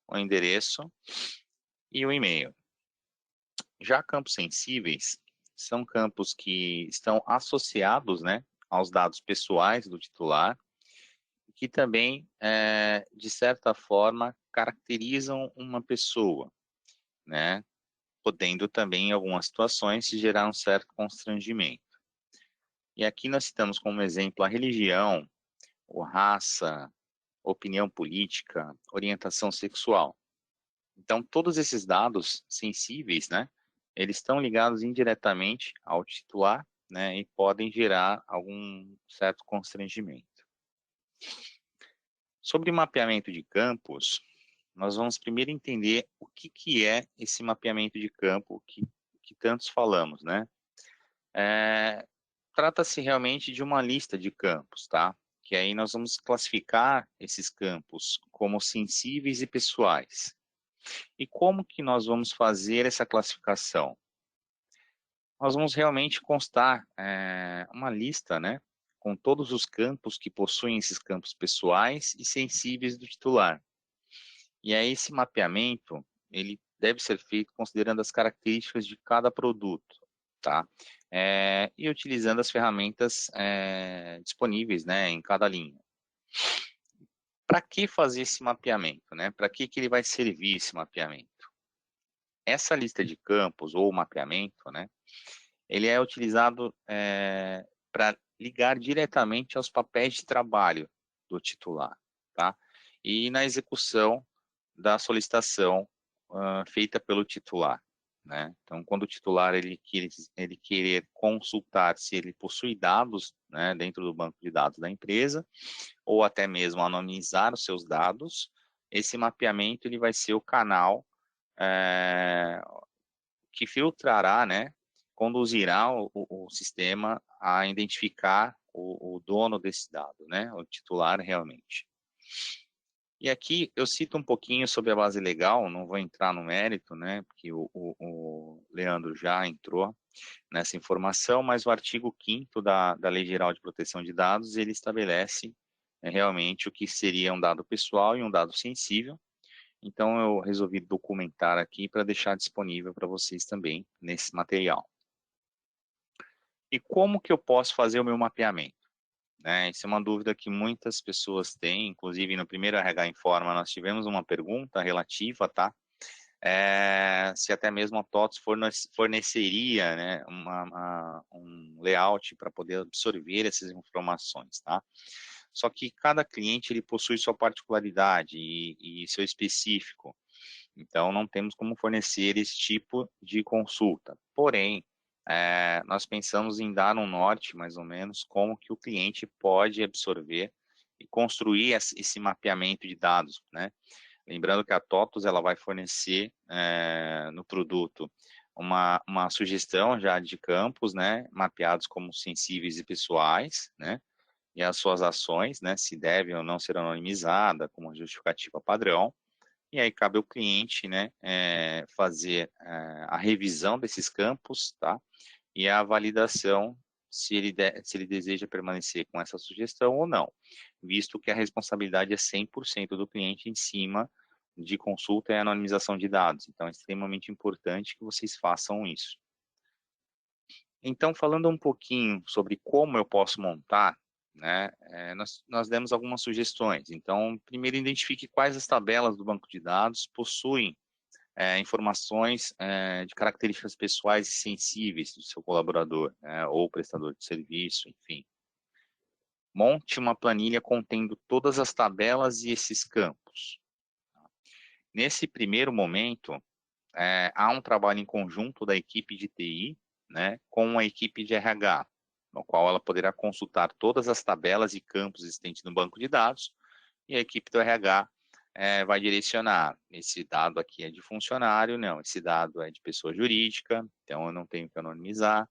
o endereço e o e-mail. Já campos sensíveis são campos que estão associados, né, aos dados pessoais do titular, que também, de certa forma, caracterizam uma pessoa, né, podendo também, em algumas situações, gerar um certo constrangimento. E aqui nós citamos como exemplo a religião, ou raça, opinião política, orientação sexual. Então, todos esses dados sensíveis, né, eles estão ligados indiretamente ao titular, né, e podem gerar algum certo constrangimento. Sobre mapeamento de campos, nós vamos primeiro entender o que é esse mapeamento de campo que tantos falamos, né? Trata-se realmente de uma lista de campos, tá? Que aí nós vamos classificar esses campos como sensíveis e pessoais. E como que nós vamos fazer essa classificação? Nós vamos realmente constar uma lista, né, com todos os campos que possuem esses campos pessoais e sensíveis do titular. E aí esse mapeamento, ele deve ser feito considerando as características de cada produto, tá? E utilizando as ferramentas disponíveis, né, em cada linha. Para que fazer esse mapeamento, né? Para que ele vai servir esse mapeamento? Essa lista de campos ou mapeamento, né, ele é utilizado para ligar diretamente aos papéis de trabalho do titular, tá? E na execução da solicitação feita pelo titular, né? Então, quando o titular ele querer consultar se ele possui dados, né, dentro do banco de dados da empresa, ou até mesmo anonimizar os seus dados, esse mapeamento ele vai ser o canal que filtrará, né, conduzirá o sistema a identificar o dono desse dado, né, o titular realmente. E aqui eu cito um pouquinho sobre a base legal, não vou entrar no mérito, né, porque o Leandro já entrou nessa informação, mas o artigo 5º da Lei Geral de Proteção de Dados, ele estabelece realmente o que seria um dado pessoal e um dado sensível, Então, eu resolvi documentar aqui para deixar disponível para vocês também nesse material. E como que eu posso fazer o meu mapeamento? Né? Isso é uma dúvida que muitas pessoas têm, inclusive no primeiro RH Informa nós tivemos uma pergunta relativa, tá? Se até mesmo a TOTS forneceria, né, um layout para poder absorver essas informações, tá? Só que cada cliente ele possui sua particularidade e seu específico, então não temos como fornecer esse tipo de consulta. Porém, nós pensamos em dar um norte, mais ou menos, como que o cliente pode absorver e construir esse mapeamento de dados, né? Lembrando que a TOTUS ela vai fornecer no produto uma sugestão já de campos, né, mapeados como sensíveis e pessoais, né, e as suas ações, né, se devem ou não ser anonimizada, como justificativa padrão. E aí cabe ao cliente, né, fazer a revisão desses campos, tá, e a validação se ele deseja permanecer com essa sugestão ou não, visto que a responsabilidade é 100% do cliente em cima de consulta e anonimização de dados. Então, é extremamente importante que vocês façam isso. Então, falando um pouquinho sobre como eu posso montar, né, nós demos algumas sugestões. Então, primeiro, identifique quais as tabelas do banco de dados possuem informações de características pessoais e sensíveis do seu colaborador, ou prestador de serviço, enfim. Monte uma planilha contendo todas as tabelas e esses campos. Nesse primeiro momento, há um trabalho em conjunto da equipe de TI, né, com a equipe de RH, no qual ela poderá consultar todas as tabelas e campos existentes no banco de dados, e a equipe do RH vai direcionar, esse dado aqui é de funcionário, não, esse dado é de pessoa jurídica, então eu não tenho que anonimizar,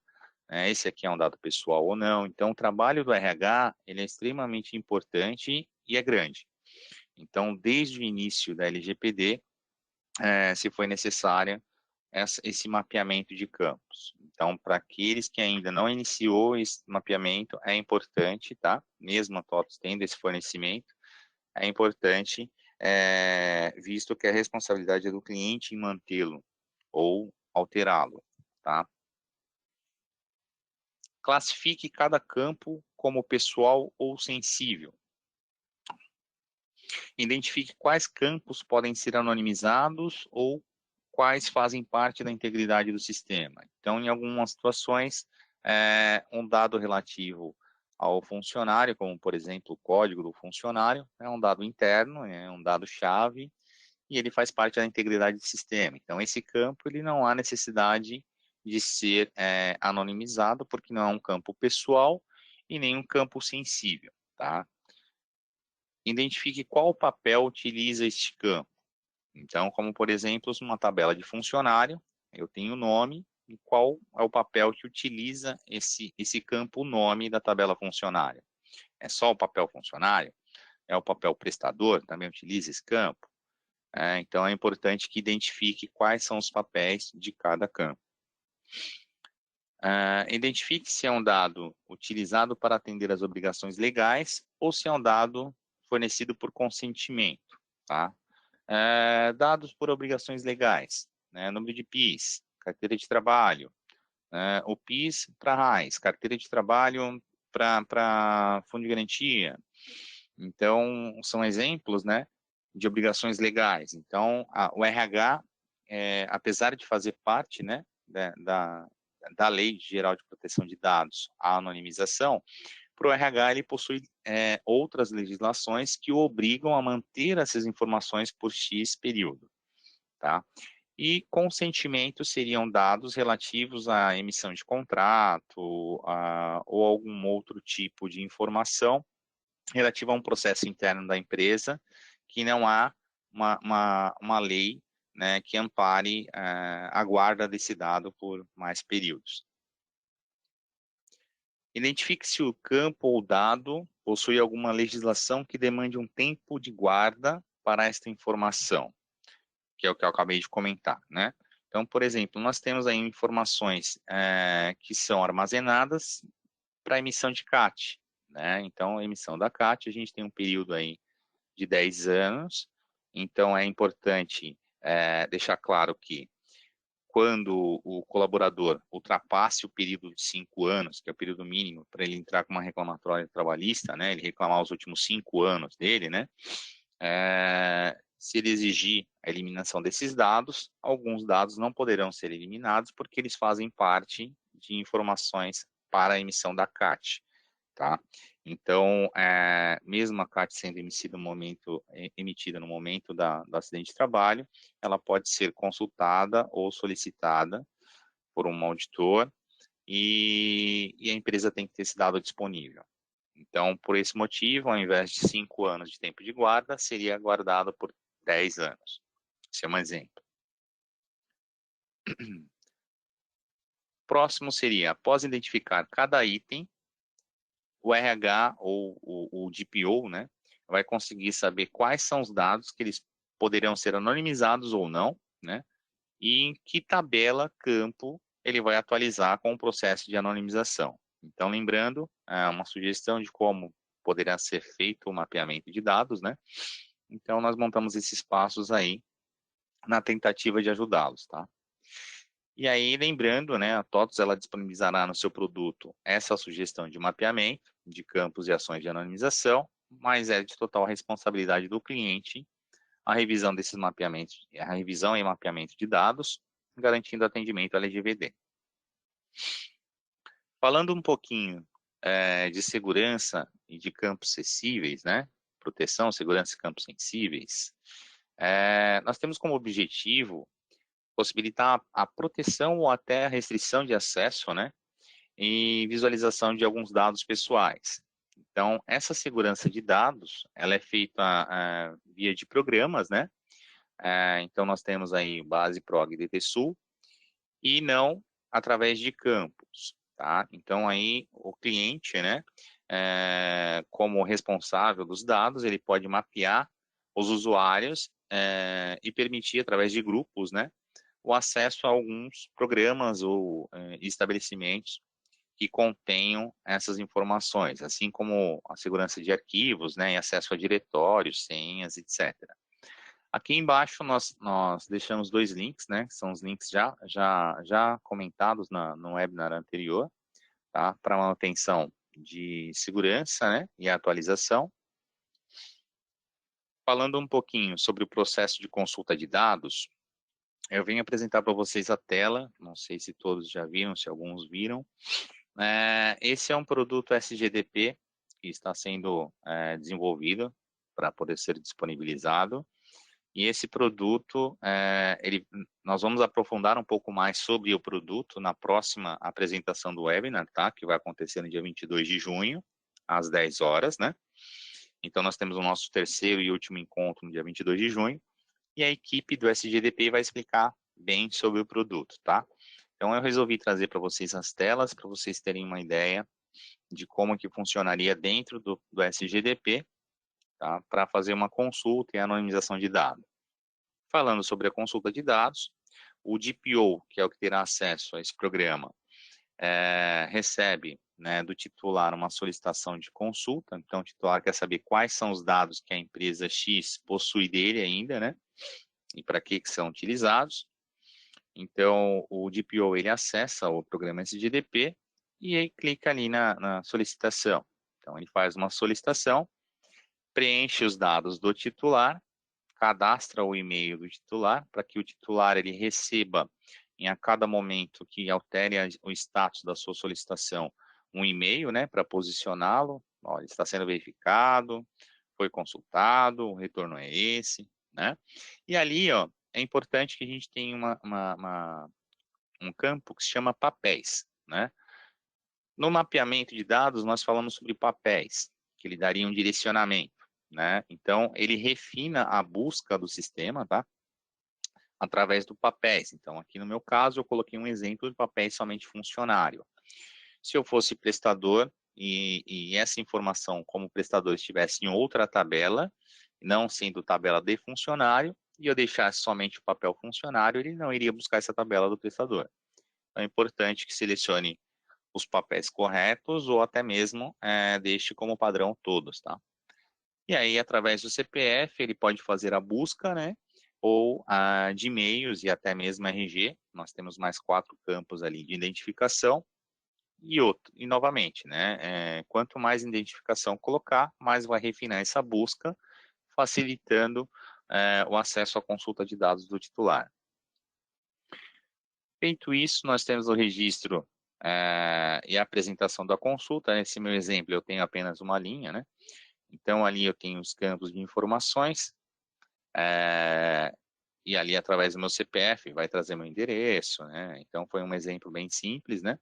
né, esse aqui é um dado pessoal ou não. Então, o trabalho do RH ele é extremamente importante e é grande. Então, desde o início da LGPD, se foi necessário esse mapeamento de campos. Então, para aqueles que ainda não iniciou esse mapeamento, é importante, tá? Mesmo a TOTS tendo esse fornecimento, é importante, visto que a responsabilidade é do cliente em mantê-lo ou alterá-lo, tá? Classifique cada campo como pessoal ou sensível. Identifique quais campos podem ser anonimizados ou quais fazem parte da integridade do sistema. Então, em algumas situações, um dado relativo ao funcionário, como, por exemplo, o código do funcionário, é um dado interno, é um dado-chave, e ele faz parte da integridade do sistema. Então, esse campo, ele não há necessidade de ser anonimizado, porque não é um campo pessoal e nem um campo sensível, tá? Identifique qual papel utiliza este campo. Então, como por exemplo, uma tabela de funcionário, eu tenho o nome e qual é o papel que utiliza esse campo nome da tabela funcionária. É só o papel funcionário? É o papel prestador? Também utiliza esse campo? Então, é importante que identifique quais são os papéis de cada campo. Identifique se é um dado utilizado para atender às obrigações legais ou se é um dado fornecido por consentimento, tá? Dados por obrigações legais, né? Número de PIS, carteira de trabalho, o PIS para RAIS, carteira de trabalho para fundo de garantia. Então, são exemplos, né, de obrigações legais. Então, o RH, apesar de fazer parte, né, da Lei Geral de Proteção de Dados, a anonimização, para o RH ele possui outras legislações que o obrigam a manter essas informações por X período, tá? E consentimentos seriam dados relativos à emissão de contrato ou algum outro tipo de informação relativa a um processo interno da empresa que não há uma lei, né, que ampare a guarda desse dado por mais períodos. Identifique se o campo ou dado possui alguma legislação que demande um tempo de guarda para esta informação, que é o que eu acabei de comentar, né? Então, por exemplo, nós temos aí informações que são armazenadas para emissão de CAT, né? Então, a emissão da CAT, a gente tem um período aí de 10 anos, Então, é importante deixar claro que quando o colaborador ultrapasse o período de 5 anos, que é o período mínimo para ele entrar com uma reclamatória trabalhista, né, ele reclamar os últimos 5 anos dele, né, se ele exigir a eliminação desses dados, alguns dados não poderão ser eliminados porque eles fazem parte de informações para a emissão da CAT, tá? Então, mesmo a CAT sendo emitida no momento do acidente de trabalho, ela pode ser consultada ou solicitada por um auditor e a empresa tem que ter esse dado disponível. Então, por esse motivo, ao invés de 5 anos de tempo de guarda, seria guardado por 10 anos. Esse é um exemplo. Próximo seria, após identificar cada item, o RH ou o DPO, né, vai conseguir saber quais são os dados que eles poderão ser anonimizados ou não, né, e em que tabela, campo, ele vai atualizar com o processo de anonimização. Então, lembrando, uma sugestão de como poderá ser feito o mapeamento de dados, né? Então, nós montamos esses passos aí na tentativa de ajudá-los, tá? E aí, lembrando, né, a TOTOS, ela disponibilizará no seu produto essa sugestão de mapeamento de campos e ações de anonimização, mas é de total responsabilidade do cliente a revisão desses mapeamentos, a revisão e mapeamento de dados, garantindo atendimento LGPD. Falando um pouquinho de segurança e de campos sensíveis, né? Proteção, segurança e campos sensíveis, nós temos como objetivo possibilitar a proteção ou até a restrição de acesso, né? E visualização de alguns dados pessoais. Então, essa segurança de dados, ela é feita via de programas, né? Então, nós temos aí base prog DTSul e não através de campos, tá? Então, aí o cliente, né, como responsável dos dados, ele pode mapear os usuários e permitir, através de grupos, né, o acesso a alguns programas ou estabelecimentos que contenham essas informações, assim como a segurança de arquivos, né, e acesso a diretórios, senhas, etc. Aqui embaixo nós deixamos 2 links, né, que são os links já comentados no webinar anterior, tá, para manutenção de segurança, né, e atualização. Falando um pouquinho sobre o processo de consulta de dados, eu venho apresentar para vocês a tela, não sei se todos já viram, se alguns viram. Esse é um produto SGDP que está sendo desenvolvido para poder ser disponibilizado. E esse produto, nós vamos aprofundar um pouco mais sobre o produto na próxima apresentação do webinar, tá? Que vai acontecer no dia 22 de junho, às 10 horas, né? Então, nós temos o nosso terceiro e último encontro no dia 22 de junho, e a equipe do SGDP vai explicar bem sobre o produto, tá? Então, eu resolvi trazer para vocês as telas, para vocês terem uma ideia de como que funcionaria dentro do SGDP, tá? Para fazer uma consulta e anonimização de dados. Falando sobre a consulta de dados, o DPO, que é o que terá acesso a esse programa, recebe, né, do titular uma solicitação de consulta. Então, o titular quer saber quais são os dados que a empresa X possui dele ainda, né, e para que são utilizados. Então, o DPO, ele acessa o programa SGDP e aí clica ali na solicitação. Então, ele faz uma solicitação, preenche os dados do titular, cadastra o e-mail do titular, para que o titular ele receba, em a cada momento que altere o status da sua solicitação, um e-mail, né, para posicioná-lo. Ele está sendo verificado, foi consultado, o retorno é esse, né? E ali, ó, é importante que a gente tenha um campo que se chama papéis, né? No mapeamento de dados, nós falamos sobre papéis, que ele daria um direcionamento, né? Então, ele refina a busca do sistema, tá? Através do papéis. Então, aqui no meu caso, eu coloquei um exemplo de papéis somente funcionário. Se eu fosse prestador e essa informação como prestador estivesse em outra tabela, não sendo tabela de funcionário, e eu deixasse somente o papel funcionário, ele não iria buscar essa tabela do prestador. Então, é importante que selecione os papéis corretos ou até mesmo deixe como padrão todos, tá? E aí, através do CPF, ele pode fazer a busca, né? Ou de e-mails e até mesmo RG. Nós temos mais 4 campos ali de identificação. E novamente, né? Quanto mais identificação colocar, mais vai refinar essa busca, facilitando o acesso à consulta de dados do titular. Feito isso, nós temos o registro e a apresentação da consulta. Nesse meu exemplo, eu tenho apenas uma linha, né? Então, ali eu tenho os campos de informações, e ali, através do meu CPF, vai trazer meu endereço, né? Então, foi um exemplo bem simples, né?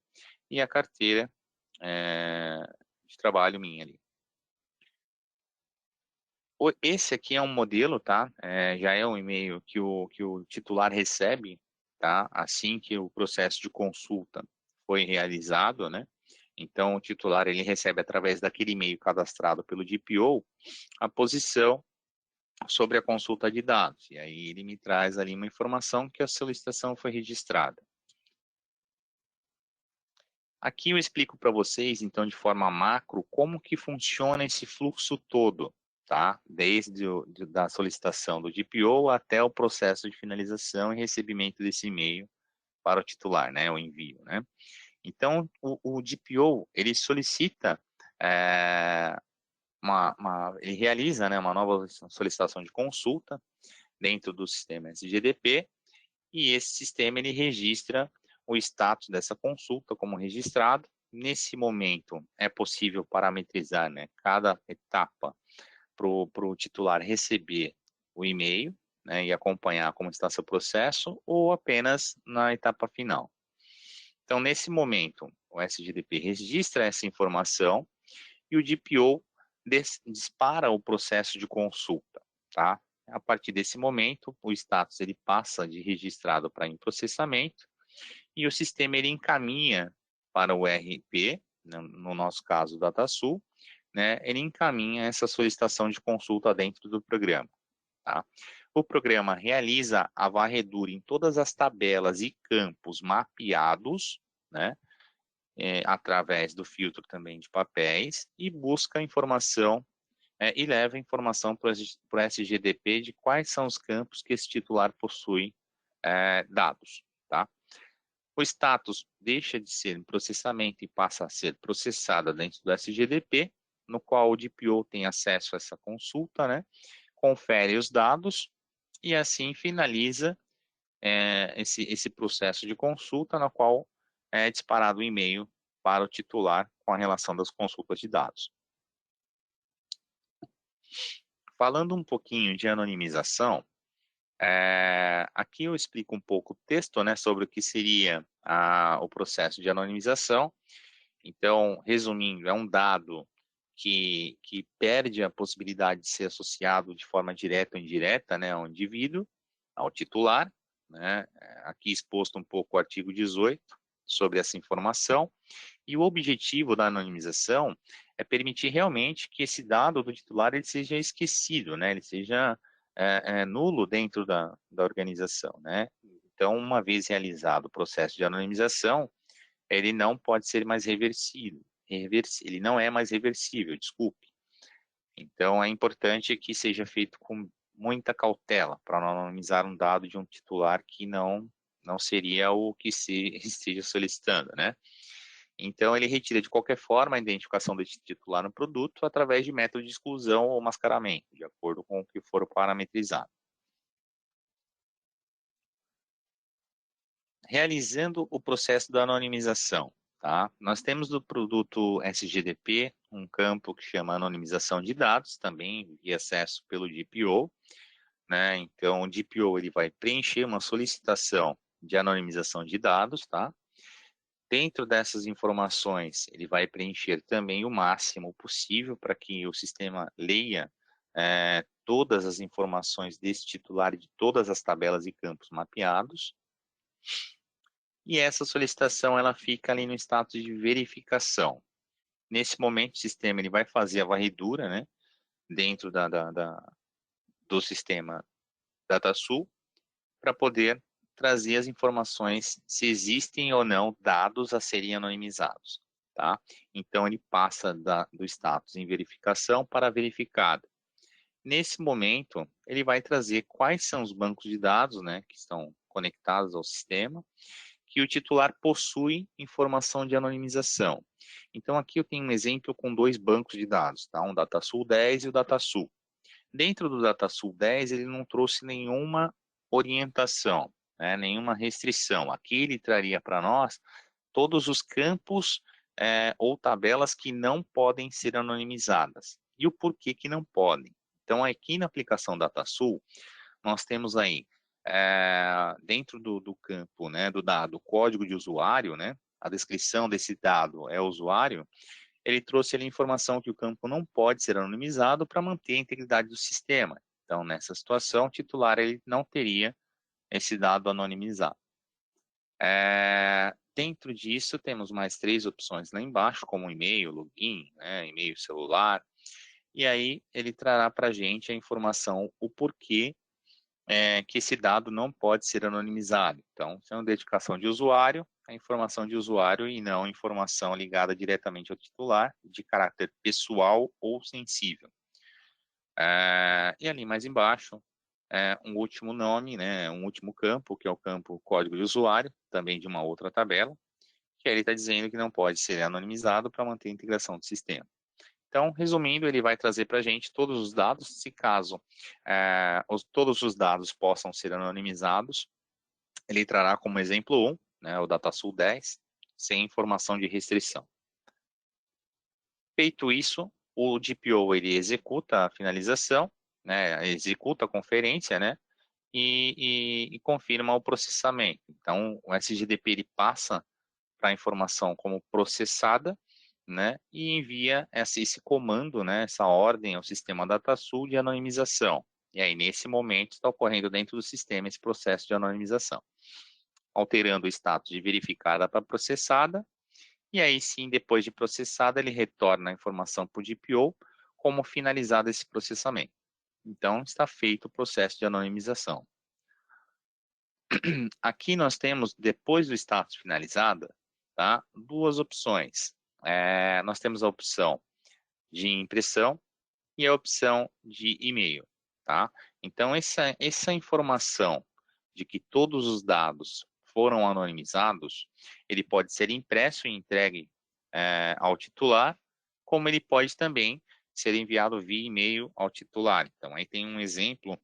E a carteira de trabalho minha ali. Esse aqui é um modelo, tá? Já é um e-mail que o titular recebe, tá? Assim que o processo de consulta foi realizado, né? Então, o titular, ele recebe através daquele e-mail cadastrado pelo DPO a posição sobre a consulta de dados. E aí ele me traz ali uma informação que a solicitação foi registrada. Aqui eu explico para vocês, então, de forma macro, como que funciona esse fluxo todo, tá? Desde da solicitação do DPO até o processo de finalização e recebimento desse e-mail para o titular, né? O envio, né? Então, o DPO, ele solicita, ele realiza, né, uma nova solicitação de consulta dentro do sistema SGDP, e esse sistema ele registra o status dessa consulta como registrado. Nesse momento, é possível parametrizar, né, cada etapa para o titular receber o e-mail, né, e acompanhar como está seu processo, ou apenas na etapa final. Então, nesse momento, o SGDP registra essa informação e o DPO dispara o processo de consulta, tá? A partir desse momento, o status ele passa de registrado para em processamento e o sistema ele encaminha para o RP, no nosso caso, o DataSul, né? Ele encaminha essa solicitação de consulta dentro do programa, tá? O programa realiza a varredura em todas as tabelas e campos mapeados, né? Através do filtro também de papéis e busca a informação e leva a informação para o SGDP de quais são os campos que esse titular possui dados, tá? O status deixa de ser em processamento e passa a ser processada dentro do SGDP, no qual o DPO tem acesso a essa consulta, né? Confere os dados e assim finaliza esse processo de consulta, no qual é disparado o e-mail para o titular com a relação das consultas de dados. Falando um pouquinho de anonimização, aqui eu explico um pouco o texto, né, sobre o que seria o processo de anonimização. Então, resumindo, é um dado que perde a possibilidade de ser associado de forma direta ou indireta, né, ao indivíduo, ao titular, né, aqui exposto um pouco o artigo 18 sobre essa informação, e o objetivo da anonimização é permitir realmente que esse dado do titular ele seja esquecido, né, ele seja nulo dentro da organização, né. Então, uma vez realizado o processo de anonimização, ele não pode ser mais reversível, ele não é mais reversível, desculpe. Então, é importante que seja feito com muita cautela para não anonimizar um dado de um titular que não seria o que se esteja solicitando, né? Então, ele retira de qualquer forma a identificação desse titular no produto através de método de exclusão ou mascaramento, de acordo com o que for parametrizado. Realizando o processo da anonimização, tá? Nós temos no produto SGDP um campo que chama anonimização de dados, também de acesso pelo DPO, né? Então, o DPO ele vai preencher uma solicitação de anonimização de dados, tá? Dentro dessas informações, ele vai preencher também o máximo possível para que o sistema leia todas as informações desse titular de todas as tabelas e campos mapeados. E essa solicitação ela fica ali no status de verificação. Nesse momento, o sistema ele vai fazer a varredura, né, dentro do sistema DataSul, para poder trazer as informações se existem ou não dados a serem anonimizados, tá? Então, ele passa do status em verificação para verificado. Nesse momento, ele vai trazer quais são os bancos de dados, né, que estão conectados ao sistema, que o titular possui informação de anonimização. Então, aqui eu tenho um exemplo com 2 bancos de dados, tá? Um DataSul 10 e o DataSul. Dentro do DataSul 10, ele não trouxe nenhuma orientação, né, nenhuma restrição. Aqui ele traria para nós todos os campos ou tabelas que não podem ser anonimizadas. E o porquê que não podem. Então, aqui na aplicação DataSul, nós temos aí, dentro do campo, né, do dado, código de usuário, né, a descrição desse dado é o usuário, ele trouxe ali a informação que o campo não pode ser anonimizado para manter a integridade do sistema. Então, nessa situação, o titular ele não teria esse dado anonimizado. Dentro disso, temos mais 3 opções lá embaixo, como e-mail, login, né, e-mail celular, e aí ele trará para a gente a informação, o porquê que esse dado não pode ser anonimizado. Então, se é uma dedicação de usuário, a informação de usuário e não informação ligada diretamente ao titular, de caráter pessoal ou sensível. E ali mais embaixo, um último nome, né, um último campo, que é o campo código de usuário, também de uma outra tabela, que aí ele está dizendo que não pode ser anonimizado para manter a integração do sistema. Então, resumindo, ele vai trazer para a gente todos os dados, se caso todos os dados possam ser anonimizados, ele trará como exemplo 1, né, o DataSul 10, sem informação de restrição. Feito isso, o DPO ele executa a finalização, né, executa a conferência, né, e confirma o processamento. Então, o SGDP ele passa para a informação como processada, né, e envia esse comando, né, essa ordem ao sistema DataSul de anonimização. E aí, nesse momento, está ocorrendo dentro do sistema esse processo de anonimização, alterando o status de verificada para processada, e aí sim, depois de processada, ele retorna a informação para o DPO como finalizado esse processamento. Então, está feito o processo de anonimização. Aqui nós temos, depois do status finalizado, tá, 2 opções. Nós temos a opção de impressão e a opção de e-mail, tá? Então, essa informação de que todos os dados foram anonimizados, ele pode ser impresso e entregue ao titular, como ele pode também ser enviado via e-mail ao titular. Então, aí tem um exemplo,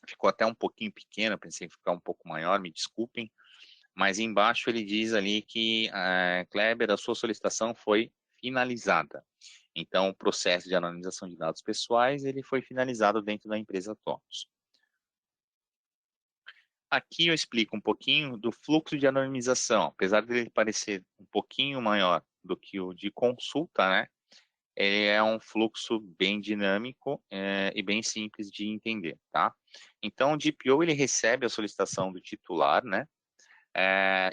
ficou até um pouquinho pequeno, pensei que ficar um pouco maior, me desculpem, mas embaixo ele diz ali que, Kleber, a sua solicitação foi finalizada. Então, o processo de anonimização de dados pessoais, ele foi finalizado dentro da empresa TOTOS. Aqui eu explico um pouquinho do fluxo de anonimização. Apesar dele parecer um pouquinho maior do que o de consulta, né? Ele é um fluxo bem dinâmico e bem simples de entender, tá? Então, o DPO, ele recebe a solicitação do titular, né?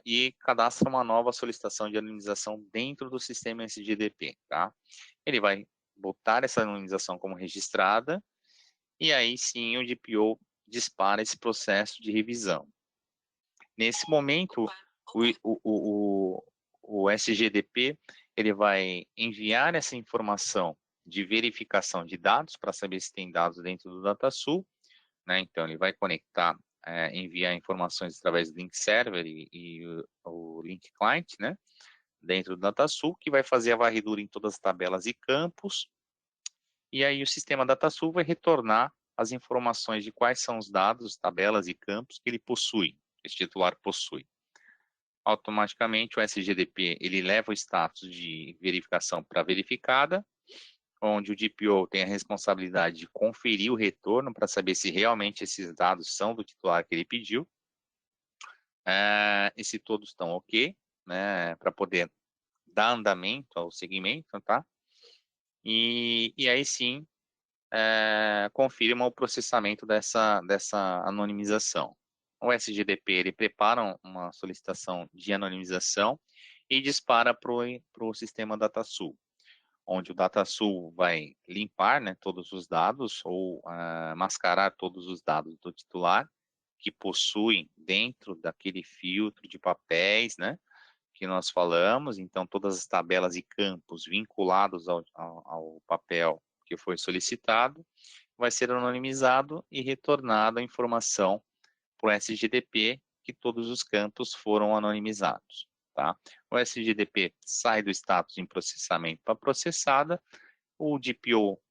E cadastra uma nova solicitação de anonimização dentro do sistema SGDP, tá? Ele vai botar essa anonimização como registrada, e aí sim o DPO dispara esse processo de revisão. Nesse momento, o SGDP ele vai enviar essa informação de verificação de dados para saber se tem dados dentro do DataSul, né? Então ele vai conectar, enviar informações através do link server e o link client, né? Dentro do DataSul, que vai fazer a varredura em todas as tabelas e campos, e aí o sistema DataSul vai retornar as informações de quais são os dados, tabelas e campos que ele possui, esse titular possui. Automaticamente o SGDP ele leva o status de verificação para verificada, onde o DPO tem a responsabilidade de conferir o retorno para saber se realmente esses dados são do titular que ele pediu, e se todos estão ok, né, para poder dar andamento ao segmento, tá? E aí sim, confirma o processamento dessa anonimização. O SGDP ele prepara uma solicitação de anonimização e dispara para o sistema DataSul, onde o DataSul vai limpar, né, todos os dados ou mascarar todos os dados do titular que possuem dentro daquele filtro de papéis, né, que nós falamos. Então, todas as tabelas e campos vinculados ao papel que foi solicitado, vai ser anonimizado e retornada a informação para o SGDP que todos os campos foram anonimizados. Tá? O SGDP sai do status em processamento para processada, o DPO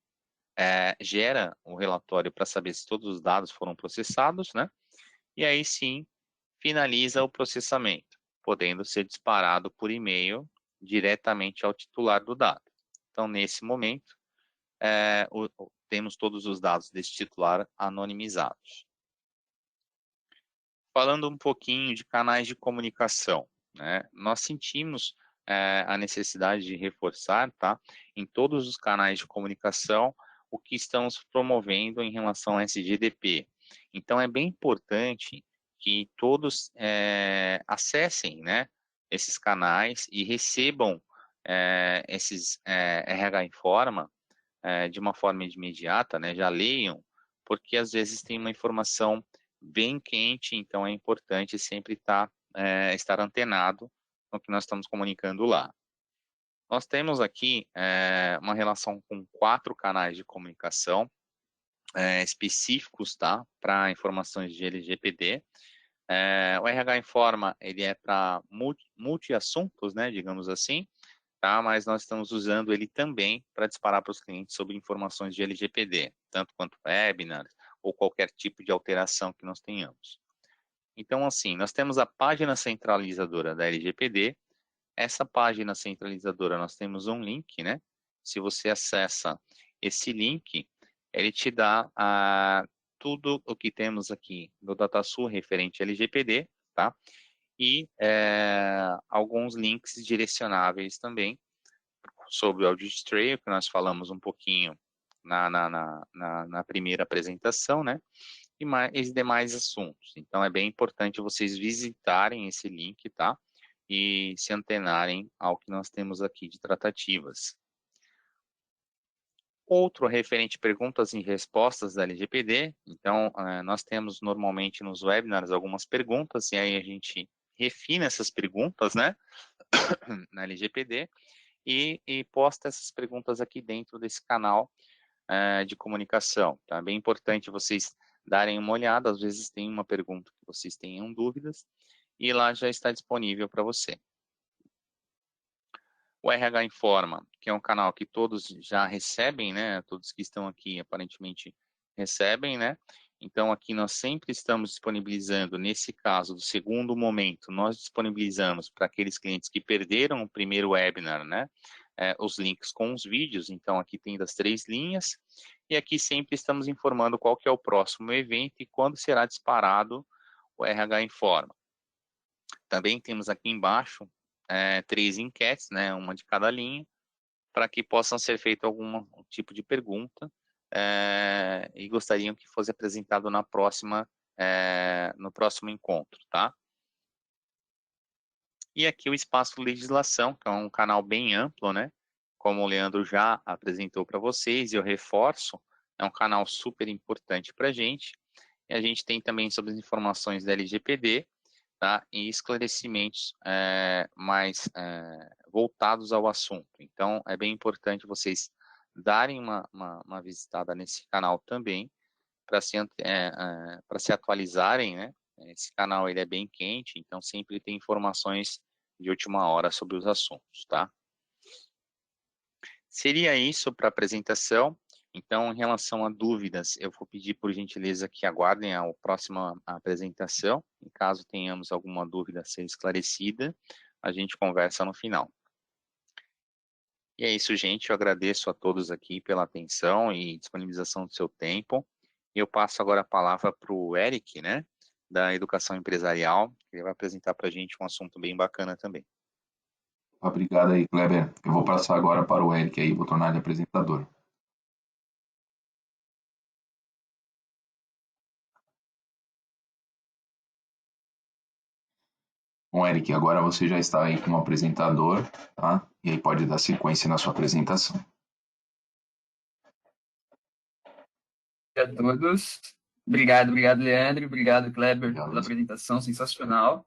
gera um relatório para saber se todos os dados foram processados, né? E aí sim finaliza o processamento, podendo ser disparado por e-mail diretamente ao titular do dado. Então, nesse momento, temos todos os dados desse titular anonimizados. Falando um pouquinho de canais de comunicação, né? Nós sentimos a necessidade de reforçar, tá? Em todos os canais de comunicação, o que estamos promovendo em relação a SGDP. Então, é bem importante que todos acessem, né, esses canais e recebam esses RH Informa de uma forma imediata, né, já leiam, porque às vezes tem uma informação bem quente, então é importante sempre estar antenado no que nós estamos comunicando lá. Nós temos aqui uma relação com 4 canais de comunicação específicos, tá, para informações de LGPD. O RH Informa, ele é para multi-assuntos, né, digamos assim, tá, mas nós estamos usando ele também para disparar para os clientes sobre informações de LGPD, tanto quanto webinars ou qualquer tipo de alteração que nós tenhamos. Então, assim, nós temos a página centralizadora da LGPD. Essa página centralizadora, nós temos um link, né? Se você acessa esse link, ele te dá tudo o que temos aqui no DataSul referente a LGPD, tá? E alguns links direcionáveis também sobre o Audit Trail, que nós falamos um pouquinho na primeira apresentação, né? E demais assuntos. Então, é bem importante vocês visitarem esse link, tá? E se antenarem ao que nós temos aqui de tratativas. Outro referente perguntas e respostas da LGPD. Então, nós temos normalmente nos webinars algumas perguntas, e aí a gente refina essas perguntas, né? Na LGPD, e posta essas perguntas aqui dentro desse canal de comunicação. Tá? É bem importante vocês darem uma olhada, às vezes tem uma pergunta que vocês tenham dúvidas, e lá já está disponível para você. O RH Informa, que é um canal que todos já recebem, né? Todos que estão aqui aparentemente recebem, né? Então, aqui nós sempre estamos disponibilizando, nesse caso do segundo momento, nós disponibilizamos para aqueles clientes que perderam o primeiro webinar, né? Os links com os vídeos, então aqui tem das 3 linhas, e aqui sempre estamos informando qual que é o próximo evento e quando será disparado o RH Informa. Também temos aqui embaixo 3 enquetes, né, uma de cada linha, para que possam ser feito algum tipo de pergunta e gostariam que fosse apresentado no próximo encontro, tá? E aqui o Espaço Legislação, que é um canal bem amplo, né? Como o Leandro já apresentou para vocês, e eu reforço, é um canal super importante para a gente. E a gente tem também sobre as informações da LGPD, tá? E esclarecimentos mais voltados ao assunto. Então, é bem importante vocês darem uma visitada nesse canal também, para se atualizarem, né? Esse canal ele é bem quente, então sempre tem informações de última hora sobre os assuntos, tá? Seria isso para a apresentação. Então, em relação a dúvidas, eu vou pedir por gentileza que aguardem a próxima apresentação. Em caso tenhamos alguma dúvida a ser esclarecida, a gente conversa no final. E é isso, gente. Eu agradeço a todos aqui pela atenção e disponibilização do seu tempo. Eu passo agora a palavra para o Eric, né, da Educação Empresarial, que ele vai apresentar para a gente um assunto bem bacana também. Obrigado aí, Kleber. Eu vou passar agora para o Eric aí, vou tornar ele apresentador. Bom, Eric, agora você já está aí como apresentador, tá? E aí pode dar sequência na sua apresentação. A todos. Obrigado, Leandro. Obrigado, Kleber, pela apresentação sensacional.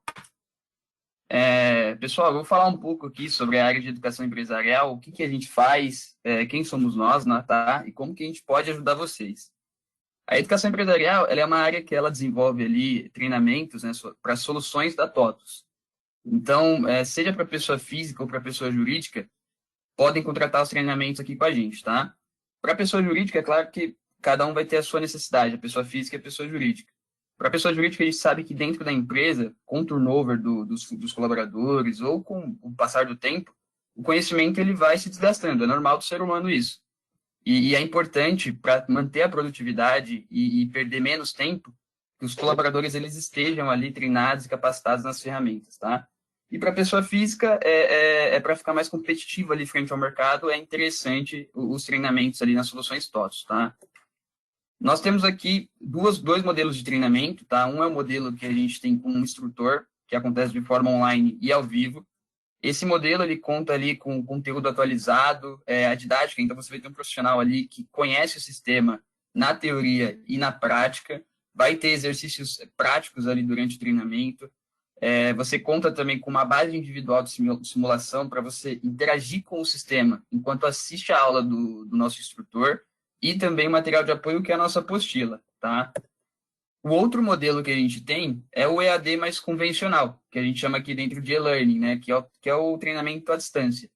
Pessoal, eu vou falar um pouco aqui sobre a área de educação empresarial, o que a gente faz, quem somos nós, né, tá? E como que a gente pode ajudar vocês. A educação empresarial, ela é uma área que ela desenvolve ali treinamentos, né, para soluções da TOTUS. Então, seja para pessoa física ou para pessoa jurídica, podem contratar os treinamentos aqui com a gente, tá? Para pessoa jurídica, é claro que cada um vai ter a sua necessidade, a pessoa física e a pessoa jurídica. Para a pessoa jurídica, a gente sabe que dentro da empresa, com o turnover dos colaboradores ou com o passar do tempo, o conhecimento ele vai se desgastando, é normal do ser humano isso. E é importante para manter a produtividade e perder menos tempo, que os colaboradores eles estejam ali treinados e capacitados nas ferramentas, tá? E para a pessoa física, para ficar mais competitivo ali frente ao mercado, é interessante os treinamentos ali nas soluções TOTS, tá? Nós temos aqui dois modelos de treinamento, tá? Um é o modelo que a gente tem com um instrutor, que acontece de forma online e ao vivo. Esse modelo, ele conta ali com conteúdo atualizado, a didática, então você vai ter um profissional ali que conhece o sistema na teoria e na prática, vai ter exercícios práticos ali durante o treinamento, você conta também com uma base individual de simulação para você interagir com o sistema enquanto assiste a aula do nosso instrutor e também o material de apoio que é a nossa apostila, tá? O outro modelo que a gente tem é o EAD mais convencional, que a gente chama aqui dentro de e-learning, né? Que é o treinamento à distância.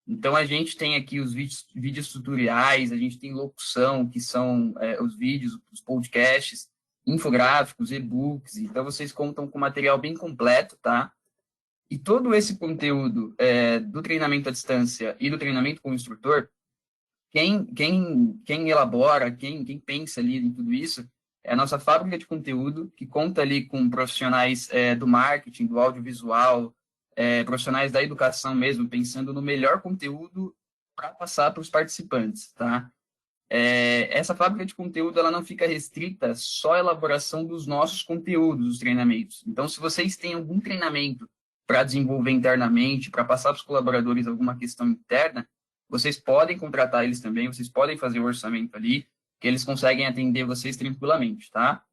Então, a gente tem aqui os vídeos tutoriais, a gente tem locução, que são os vídeos, os podcasts, infográficos, e-books. Então, vocês contam com material bem completo, tá? E todo esse conteúdo do treinamento à distância e do treinamento com o instrutor, quem elabora, quem pensa ali em tudo isso, é a nossa fábrica de conteúdo, que conta ali com profissionais do marketing, do audiovisual, profissionais da educação mesmo, pensando no melhor conteúdo para passar para os participantes, tá? Essa fábrica de conteúdo ela não fica restrita só à elaboração dos nossos conteúdos, dos treinamentos. Então, se vocês têm algum treinamento para desenvolver internamente, para passar para os colaboradores alguma questão interna, vocês podem contratar eles também, vocês podem fazer o orçamento ali, que eles conseguem atender vocês tranquilamente, tá?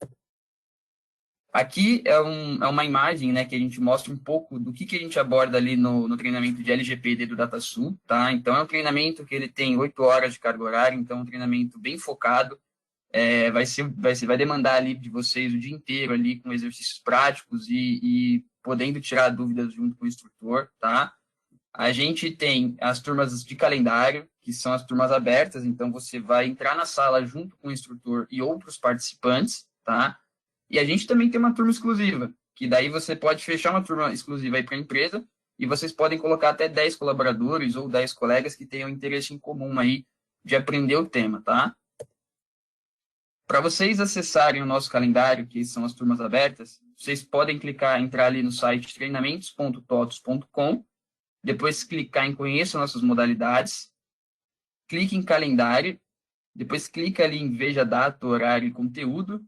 Aqui é uma imagem, né, que a gente mostra um pouco do que a gente aborda ali no treinamento de LGPD do DataSul, tá? Então, é um treinamento que ele tem 8 horas de carga horária, então é um treinamento bem focado, vai demandar ali de vocês o dia inteiro ali com exercícios práticos e podendo tirar dúvidas junto com o instrutor, tá? A gente tem as turmas de calendário, que são as turmas abertas, então você vai entrar na sala junto com o instrutor e outros participantes, tá? E a gente também tem uma turma exclusiva, que daí você pode fechar uma turma exclusiva aí para a empresa e vocês podem colocar até 10 colaboradores ou 10 colegas que tenham interesse em comum aí de aprender o tema, tá? Para vocês acessarem o nosso calendário, que são as turmas abertas, vocês podem entrar ali no site treinamentos.totos.com, depois clicar em Conheça nossas modalidades, clique em Calendário, depois clica ali em Veja data, horário e conteúdo,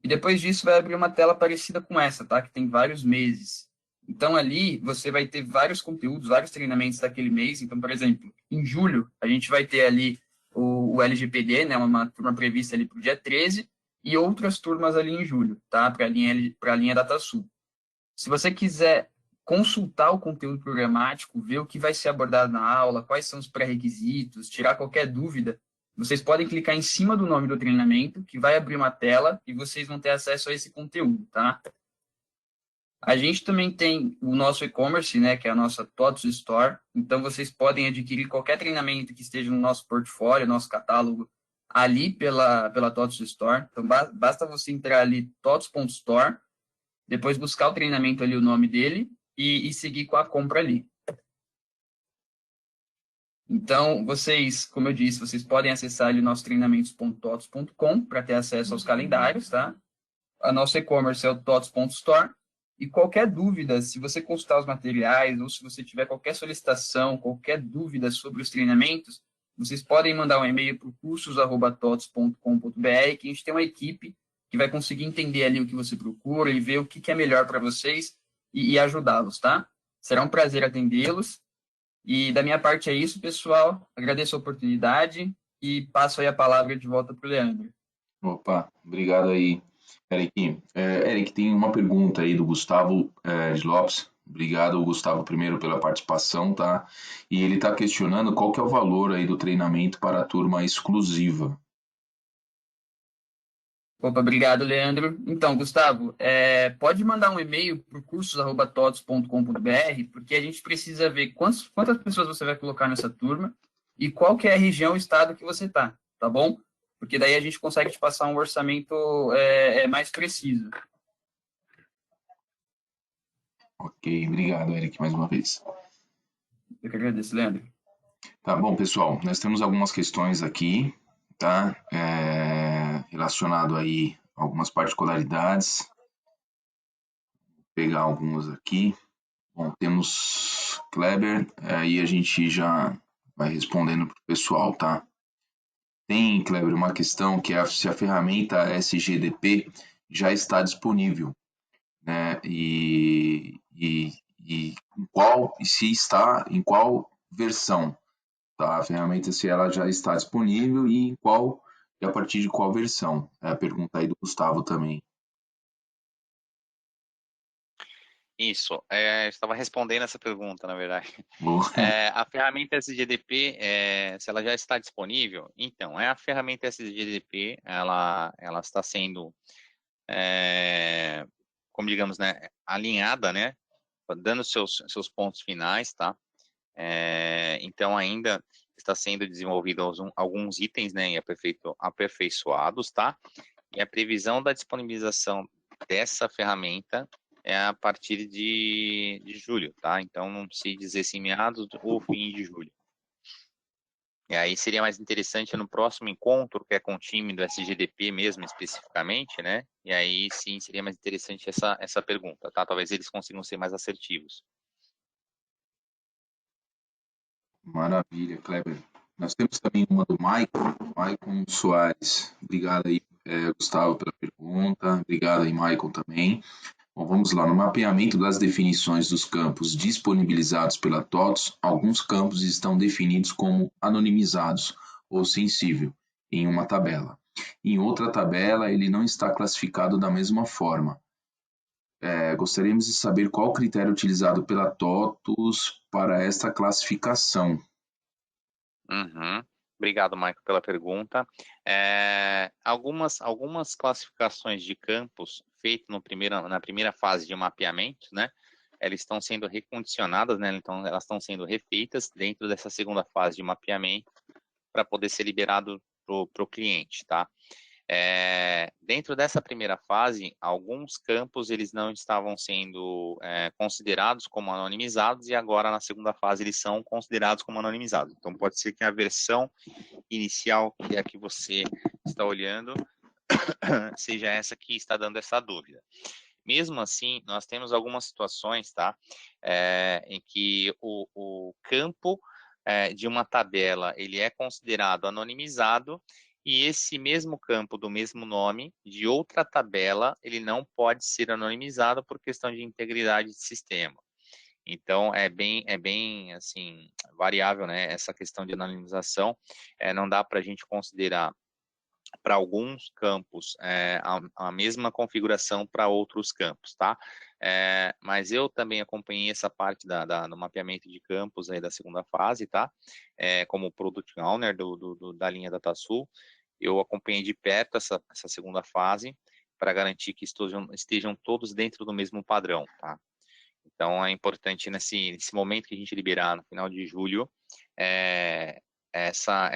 e depois disso vai abrir uma tela parecida com essa, tá? Que tem vários meses. Então, ali você vai ter vários conteúdos, vários treinamentos daquele mês. Então, por exemplo, em julho, a gente vai ter ali o LGPD, né? Uma turma prevista ali para o dia 13, e outras turmas ali em julho, tá? Para a linha DataSul. Se você quiser consultar o conteúdo programático, ver o que vai ser abordado na aula, quais são os pré-requisitos, tirar qualquer dúvida, vocês podem clicar em cima do nome do treinamento, que vai abrir uma tela e vocês vão ter acesso a esse conteúdo, tá? A gente também tem o nosso e-commerce, né, que é a nossa TOTS Store. Então, vocês podem adquirir qualquer treinamento que esteja no nosso portfólio, nosso catálogo, ali pela TOTS Store. Então, basta você entrar ali, tots.store, depois buscar o treinamento ali, o nome dele, e seguir com a compra ali. Então, vocês, como eu disse, vocês podem acessar ali o nosso treinamentos.tots.com para ter acesso aos calendários, tá? A nosso e-commerce é o tots.store. E qualquer dúvida, se você consultar os materiais ou se você tiver qualquer solicitação, qualquer dúvida sobre os treinamentos, vocês podem mandar um e-mail para o cursos@tots.com.br, que a gente tem uma equipe que vai conseguir entender ali o que você procura e ver o que é melhor para vocês e ajudá-los, tá? Será um prazer atendê-los. E da minha parte é isso, pessoal. Agradeço a oportunidade e passo aí a palavra de volta para o Leandro. Opa, obrigado aí, Eric. Eric, tem uma pergunta aí do Gustavo de Lopes. Obrigado, Gustavo, primeiro pela participação, tá? E ele está questionando qual que é o valor aí do treinamento para a turma exclusiva. Opa, obrigado, Leandro. Então, Gustavo, pode mandar um e-mail para cursos@tots.com.br, porque a gente precisa ver quantas pessoas você vai colocar nessa turma e qual que é a região, o estado que você tá bom? Porque daí a gente consegue te passar um orçamento mais preciso. Ok, obrigado, Eric, mais uma vez. Eu que agradeço, Leandro. Tá bom, pessoal, nós temos algumas questões aqui, tá? Relacionado aí a algumas particularidades. Vou pegar algumas aqui. Bom, temos Kleber, aí a gente já vai respondendo para o pessoal, tá? Tem, Kleber, uma questão que é se a ferramenta SGDP já está disponível, né? E em qual, e se está, em qual versão, tá? A ferramenta, se ela já está disponível e em qual, e a partir de qual versão? É a pergunta aí do Gustavo também. Isso, estava respondendo essa pergunta, na verdade. Boa. A ferramenta SGDP, se ela já está disponível, então, a ferramenta SGDP, ela está sendo, como digamos, né, alinhada, né, dando seus pontos finais, tá? Então, ainda está sendo desenvolvidos alguns itens, né, e aperfeiçoados, tá? E a previsão da disponibilização dessa ferramenta é a partir de julho, tá? Então, não se dizer se meados ou fim de julho. E aí seria mais interessante no próximo encontro, que é com o time do SGDP mesmo, especificamente, né? E aí sim seria mais interessante essa pergunta, tá? Talvez eles consigam ser mais assertivos. Maravilha, Kleber. Nós temos também uma do Maicon Soares. Obrigado aí, Gustavo, pela pergunta. Obrigado aí, Maicon, também. Bom, vamos lá. No mapeamento das definições dos campos disponibilizados pela TOTS, alguns campos estão definidos como anonimizados ou sensível em uma tabela. Em outra tabela, ele não está classificado da mesma forma. Gostaríamos de saber qual o critério utilizado pela TOTUS para esta classificação. Uhum. Obrigado, Michael, pela pergunta. Algumas classificações de campos feitas na primeira fase de mapeamento, né? Elas estão sendo recondicionadas, né? Então, elas estão sendo refeitas dentro dessa segunda fase de mapeamento para poder ser liberado para o cliente, tá? Dentro dessa primeira fase, alguns campos eles não estavam sendo considerados como anonimizados e agora na segunda fase eles são considerados como anonimizados. Então pode ser que a versão inicial, que é a que você está olhando, seja essa que está dando essa dúvida. Mesmo assim, nós temos algumas situações, tá, em que o campo de uma tabela ele é considerado anonimizado e esse mesmo campo do mesmo nome de outra tabela ele não pode ser anonimizado por questão de integridade de sistema. Então é bem assim variável, né? Essa questão de anonimização, não dá para a gente considerar para alguns campos a mesma configuração para outros campos, tá? Mas eu também acompanhei essa parte do mapeamento de campos aí da segunda fase, tá? Como Product Owner da linha DataSul, eu acompanhei de perto essa segunda fase para garantir que estejam todos dentro do mesmo padrão, tá? Então é importante nesse momento que a gente liberar no final de julho, essa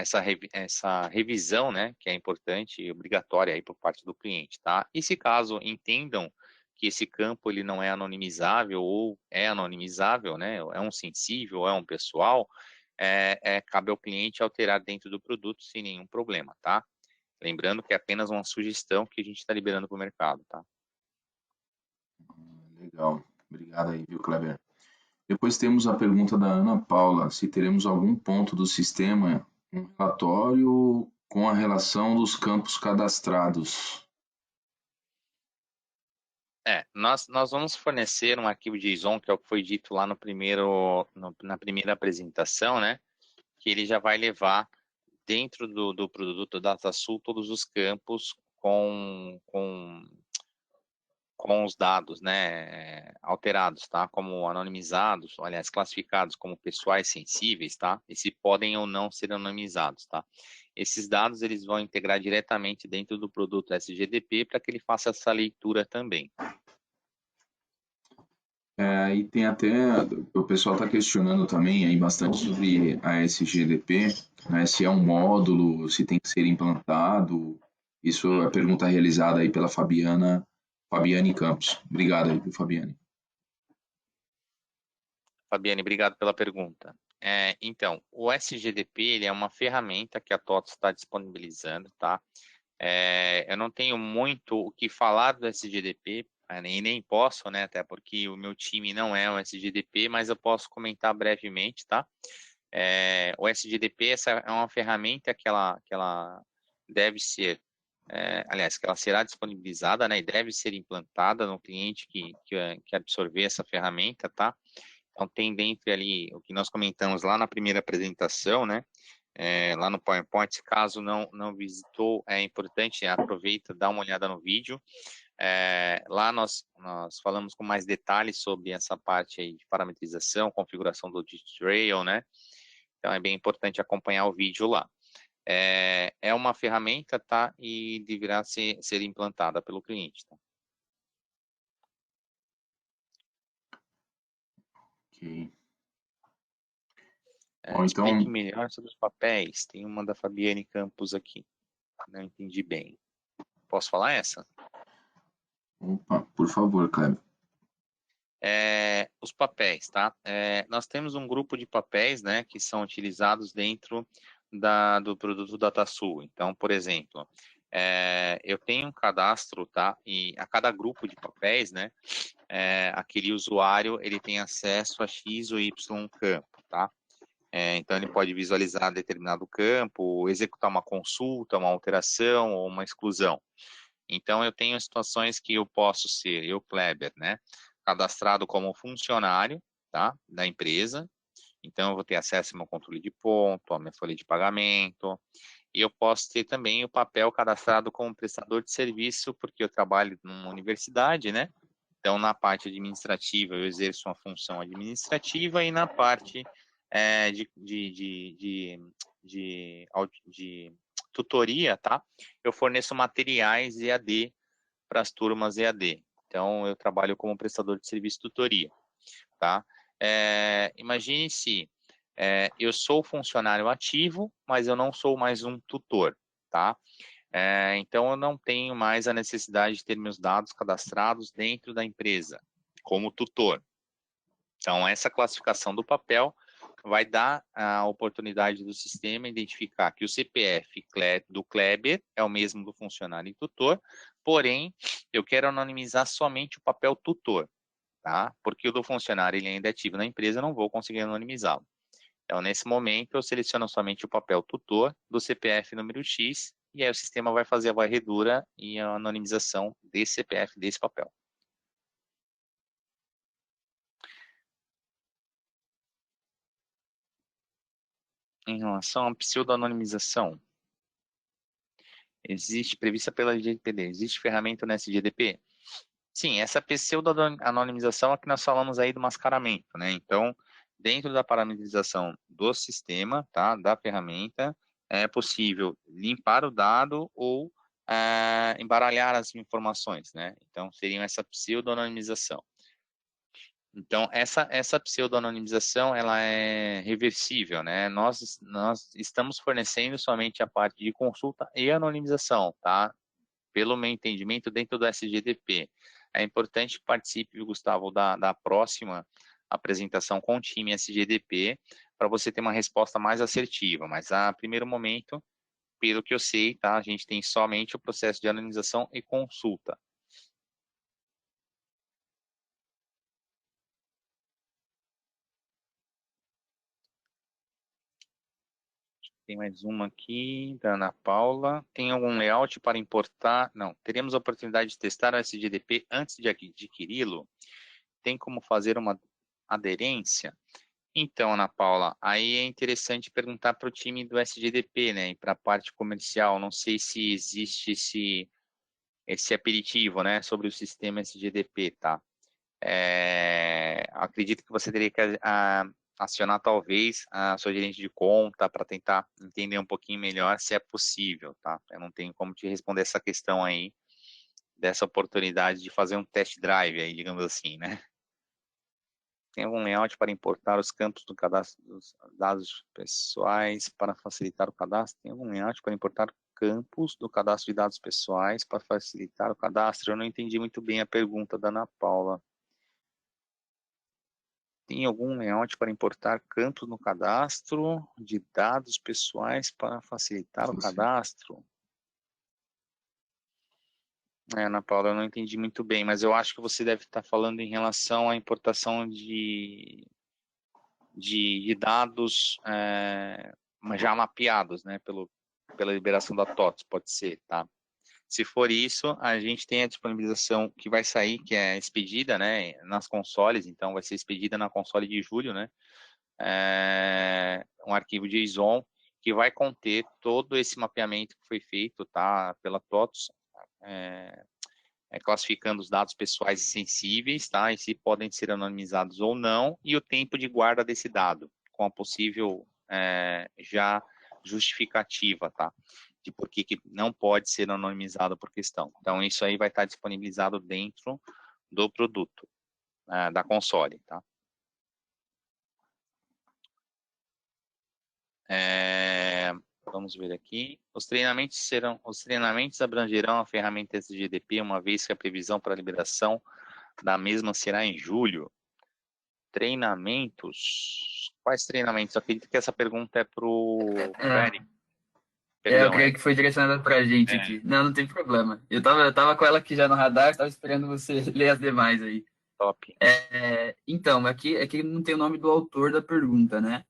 revisão, né, que é importante e obrigatória aí por parte do cliente, tá? E se caso entendam que esse campo ele não é anonimizável ou é anonimizável, né, é um sensível, é um pessoal, cabe ao cliente alterar dentro do produto sem nenhum problema, tá? Lembrando que é apenas uma sugestão que a gente está liberando para o mercado, tá? Legal. Obrigado aí, viu, Kleber? Depois temos a pergunta da Ana Paula, se teremos algum ponto do sistema, um relatório com a relação dos campos cadastrados. Nós vamos fornecer um arquivo JSON, que é o que foi dito lá na primeira apresentação, né? Que ele já vai levar dentro do produto DataSul todos os campos com com os dados, né, alterados, tá? Como anonimizados, aliás, classificados como pessoais sensíveis, tá? E se podem ou não ser anonimizados, tá? Esses dados eles vão integrar diretamente dentro do produto SGDP para que ele faça essa leitura também. E tem até, o pessoal está questionando também aí bastante sobre a SGDP, né, se é um módulo, se tem que ser implantado. Isso é a pergunta realizada aí pela Fabiane Campos. Obrigado aí, Fabiane. Fabiane, obrigado pela pergunta. Então, o SGDP ele é uma ferramenta que a TOTS está disponibilizando, tá? Eu não tenho muito o que falar do SGDP, nem posso, né? Até porque o meu time não é o SGDP, mas eu posso comentar brevemente, tá? O SGDP essa é uma ferramenta que ela deve ser, aliás, que ela será disponibilizada, né? E deve ser implantada no cliente que absorver essa ferramenta, tá? Então, tem dentro ali o que nós comentamos lá na primeira apresentação, né? Lá no PowerPoint, caso não visitou, é importante, aproveita, dá uma olhada no vídeo. Lá nós falamos com mais detalhes sobre essa parte aí de parametrização, configuração do trail, né? Então, é bem importante acompanhar o vídeo lá. É uma ferramenta, tá? E deverá ser implantada pelo cliente, tá? Ok. Explique Então, melhor sobre os papéis. Tem uma da Fabiane Campos aqui. Não entendi bem. Posso falar essa? opa, por favor, Kleber. Os papéis, tá? Nós temos um grupo de papéis, né, que são utilizados dentro do produto DataSul. Então, por exemplo, eu tenho um cadastro, tá? E a cada grupo de papéis, né, aquele usuário ele tem acesso a X ou Y campo, tá? Então, ele pode visualizar determinado campo, executar uma consulta, uma alteração ou uma exclusão. Então, eu tenho situações que eu posso ser, eu, Kleber, né, cadastrado como funcionário, tá, da empresa. Então, eu vou ter acesso ao meu controle de ponto, à minha folha de pagamento. E eu posso ter também o papel cadastrado como prestador de serviço, porque eu trabalho numa universidade, né? Então, na parte administrativa, eu exerço uma função administrativa e na parte de tutoria, tá? Eu forneço materiais EAD para as turmas EAD. Então, eu trabalho como prestador de serviço de tutoria, tá? Imagine se eu sou funcionário ativo, mas eu não sou mais um tutor, tá? Então, eu não tenho mais a necessidade de ter meus dados cadastrados dentro da empresa, como tutor. Então, essa classificação do papel vai dar a oportunidade do sistema identificar que o CPF do Kleber é o mesmo do funcionário e tutor, porém, eu quero anonimizar somente o papel tutor, tá? Porque o do funcionário ele ainda é ativo na empresa, eu não vou conseguir anonimizá-lo. Então, nesse momento, eu seleciono somente o papel tutor do CPF número X, e aí o sistema vai fazer a varredura e a anonimização desse CPF, desse papel. Em relação à pseudo-anonimização, existe, prevista pela LGPD, existe ferramenta no SGDP? Sim, essa pseudo-anonimização é que nós falamos aí do mascaramento, né? Então, dentro da parametrização do sistema, tá, da ferramenta, é possível limpar o dado ou embaralhar as informações, né? Então, seria essa pseudo-anonimização. Então, essa pseudo-anonimização, ela é reversível, né? Nós estamos fornecendo somente a parte de consulta e anonimização, tá? Pelo meu entendimento, dentro do SGDP. É importante que participe, Gustavo, da próxima apresentação com o time SGDP, para você ter uma resposta mais assertiva. Mas, a primeiro momento, pelo que eu sei, tá? A gente tem somente o processo de anonimização e consulta. Tem mais uma aqui, da Ana Paula. Tem algum layout para importar? Não. Teremos a oportunidade de testar o SGDP antes de adquiri-lo? Tem como fazer uma aderência? Então, Ana Paula, aí é interessante perguntar para o time do SGDP, né? E para a parte comercial. Não sei se existe esse aperitivo, né, sobre o sistema SGDP, tá? Acredito que você teria que acionar talvez a sua gerente de conta para tentar entender um pouquinho melhor se é possível, tá? Eu não tenho como te responder essa questão aí, dessa oportunidade de fazer um test drive aí, digamos assim, né? Tem algum layout para importar os campos do cadastro dos dados pessoais para facilitar o cadastro? Tem algum layout para importar campos do cadastro de dados pessoais para facilitar o cadastro? Eu não entendi muito bem a pergunta da Ana Paula. Tem algum layout para importar campos no cadastro de dados pessoais para facilitar o cadastro? Ana Paula, eu não entendi muito bem, mas eu acho que você deve estar falando em relação à importação de dados já mapeados, né, pela liberação da TOTS, pode ser, tá? Se for isso, a gente tem a disponibilização que vai sair, que é expedida, né, nas consoles, então vai ser expedida na console de julho, né, um arquivo JSON que vai conter todo esse mapeamento que foi feito, tá, pela TOTS, classificando os dados pessoais e sensíveis, tá, e se podem ser anonimizados ou não, e o tempo de guarda desse dado, com a possível já justificativa, tá, de por que não pode ser anonimizado por questão. Então, isso aí vai estar disponibilizado dentro do produto, da console, tá. Vamos ver aqui. Os treinamentos abrangerão a ferramenta SGDP, uma vez que a previsão para a liberação da mesma será em julho. Treinamentos? Quais treinamentos? Eu acredito que essa pergunta é para o Eric. Eu creio que foi direcionada para a gente aqui. Não tem problema. Eu tava com ela aqui já no radar, estava esperando você ler as demais aí. Top. Então, aqui não tem o nome do autor da pergunta, né?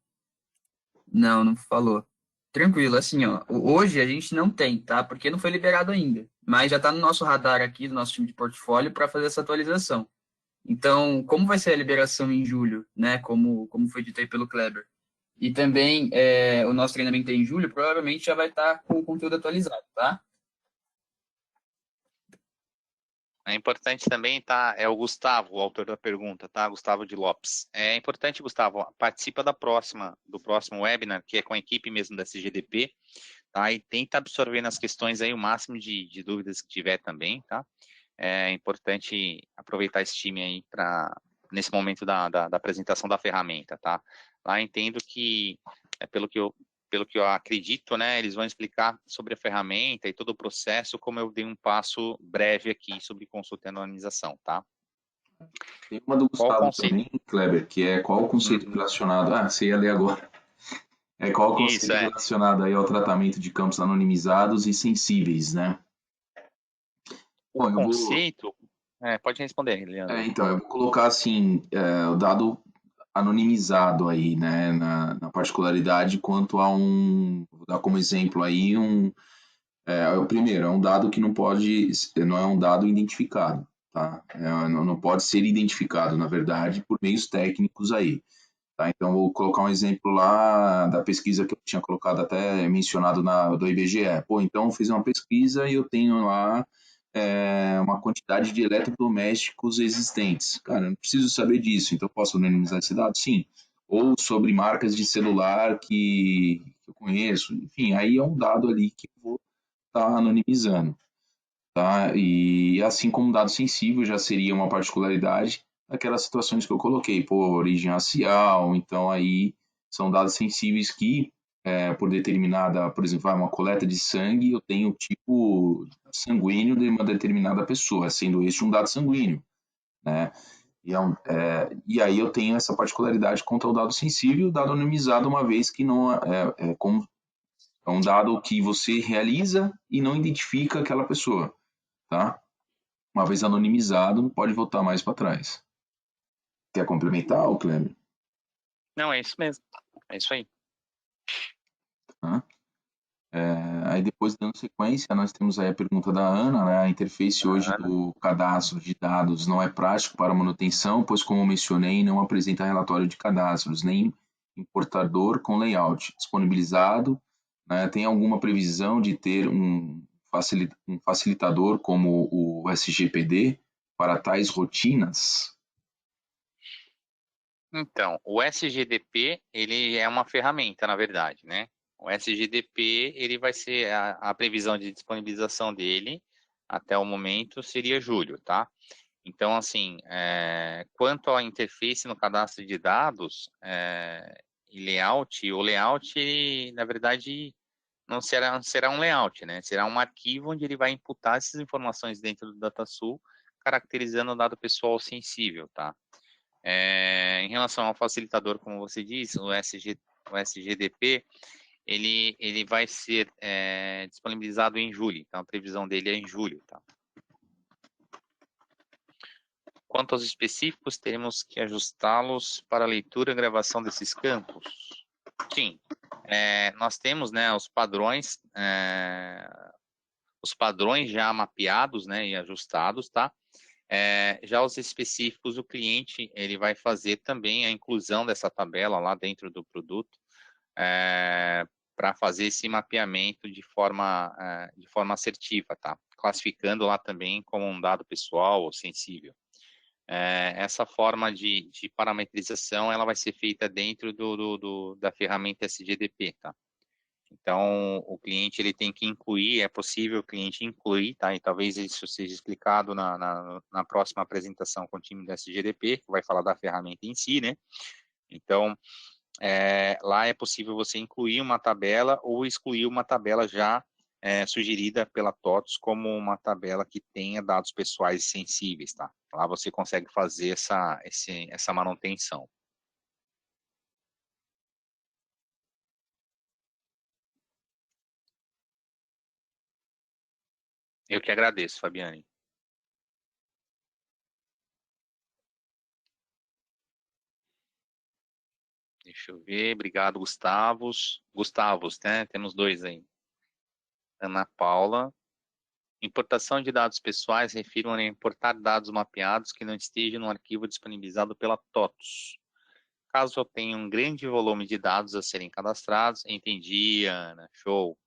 Não falou. Tranquilo, assim, ó. Hoje a gente não tem, tá? Porque não foi liberado ainda. Mas já está no nosso radar aqui, do nosso time de portfólio, para fazer essa atualização. Então, como vai ser a liberação em julho, né? Como foi dito aí pelo Kleber. E também o nosso treinamento em julho, provavelmente já vai estar com o conteúdo atualizado, tá? É importante também, tá? É o Gustavo, o autor da pergunta, tá? Gustavo de Lopes. É importante, Gustavo, participa do próximo webinar, que é com a equipe mesmo da SGDP, tá? E tenta absorver nas questões aí o máximo de dúvidas que tiver também, tá? É importante aproveitar esse time aí nesse momento da apresentação da ferramenta, tá? Lá entendo que, pelo que eu acredito, né, eles vão explicar sobre a ferramenta e todo o processo, como eu dei um passo breve aqui sobre consulta e anonimização, tá? Tem uma do Gustavo também, Kleber, que é qual o conceito relacionado... você ia ler agora. Qual o conceito relacionado aí ao tratamento de campos anonimizados e sensíveis, né? O conceito... pode responder, Leandro. Então, eu vou colocar assim, o dado anonimizado aí, né, na particularidade quanto a vou dar como exemplo aí o primeiro, é um dado que não é um dado identificado, tá? Não pode ser identificado, na verdade, por meios técnicos aí, tá? Então, vou colocar um exemplo lá da pesquisa que eu tinha colocado até mencionado do IBGE. Então, eu fiz uma pesquisa e eu tenho lá uma quantidade de eletrodomésticos existentes. Cara, eu não preciso saber disso, então eu posso anonimizar esse dado? Sim. Ou sobre marcas de celular que eu conheço. Enfim, aí é um dado ali que eu vou estar anonimizando. Tá? E assim como um dado sensível já seria uma particularidade daquelas situações que eu coloquei. Origem racial, então aí são dados sensíveis que por determinada, por exemplo, uma coleta de sangue, eu tenho o tipo sanguíneo de uma determinada pessoa, sendo este um dado sanguíneo, né? E aí eu tenho essa particularidade contra o dado sensível, o dado anonimizado, uma vez que não é um dado que você realiza e não identifica aquela pessoa, tá? Uma vez anonimizado, não pode voltar mais para trás. Quer complementar, Kleber? Não, é isso mesmo. É isso aí. Aí depois, dando sequência, nós temos aí a pergunta da Ana, né? A interface hoje do cadastro de dados não é prático para manutenção, pois, como mencionei, não apresenta relatório de cadastros, nem importador com layout disponibilizado, né? Tem alguma previsão de ter um um facilitador como o SGPD para tais rotinas? Então, o SGDP, ele é uma ferramenta, na verdade, né? O SGDP, ele vai ser a previsão de disponibilização dele até o momento seria julho, tá? Então, assim, quanto à interface no cadastro de dados e layout, o layout, ele, na verdade, não será um layout, né? Será um arquivo onde ele vai imputar essas informações dentro do DataSul, caracterizando o dado pessoal sensível, tá? Em relação ao facilitador, como você disse, o SGDP, ele vai ser disponibilizado em julho, então a previsão dele é em julho, tá? Quanto aos específicos, teremos que ajustá-los para a leitura e gravação desses campos? Sim, nós temos, né, os padrões já mapeados, né, e ajustados, tá? Já os específicos, o cliente ele vai fazer também a inclusão dessa tabela lá dentro do produto para fazer esse mapeamento de forma assertiva, tá? Classificando lá também como um dado pessoal ou sensível. Essa forma de parametrização ela vai ser feita dentro da ferramenta SGDP, tá? Então, o cliente ele tem que incluir, é possível o cliente incluir, tá? E talvez isso seja explicado na próxima apresentação com o time do SGDP, que vai falar da ferramenta em si, né? Então, lá é possível você incluir uma tabela ou excluir uma tabela já sugerida pela TOTS como uma tabela que tenha dados pessoais sensíveis, tá? Lá você consegue fazer essa manutenção. Eu que agradeço, Fabiane. Deixa eu ver, obrigado, Gustavos, né? Temos dois aí. Ana Paula. Importação de dados pessoais refiro a importar dados mapeados que não estejam no arquivo disponibilizado pela TOTS. Caso eu tenha um grande volume de dados a serem cadastrados, entendi, Ana, show.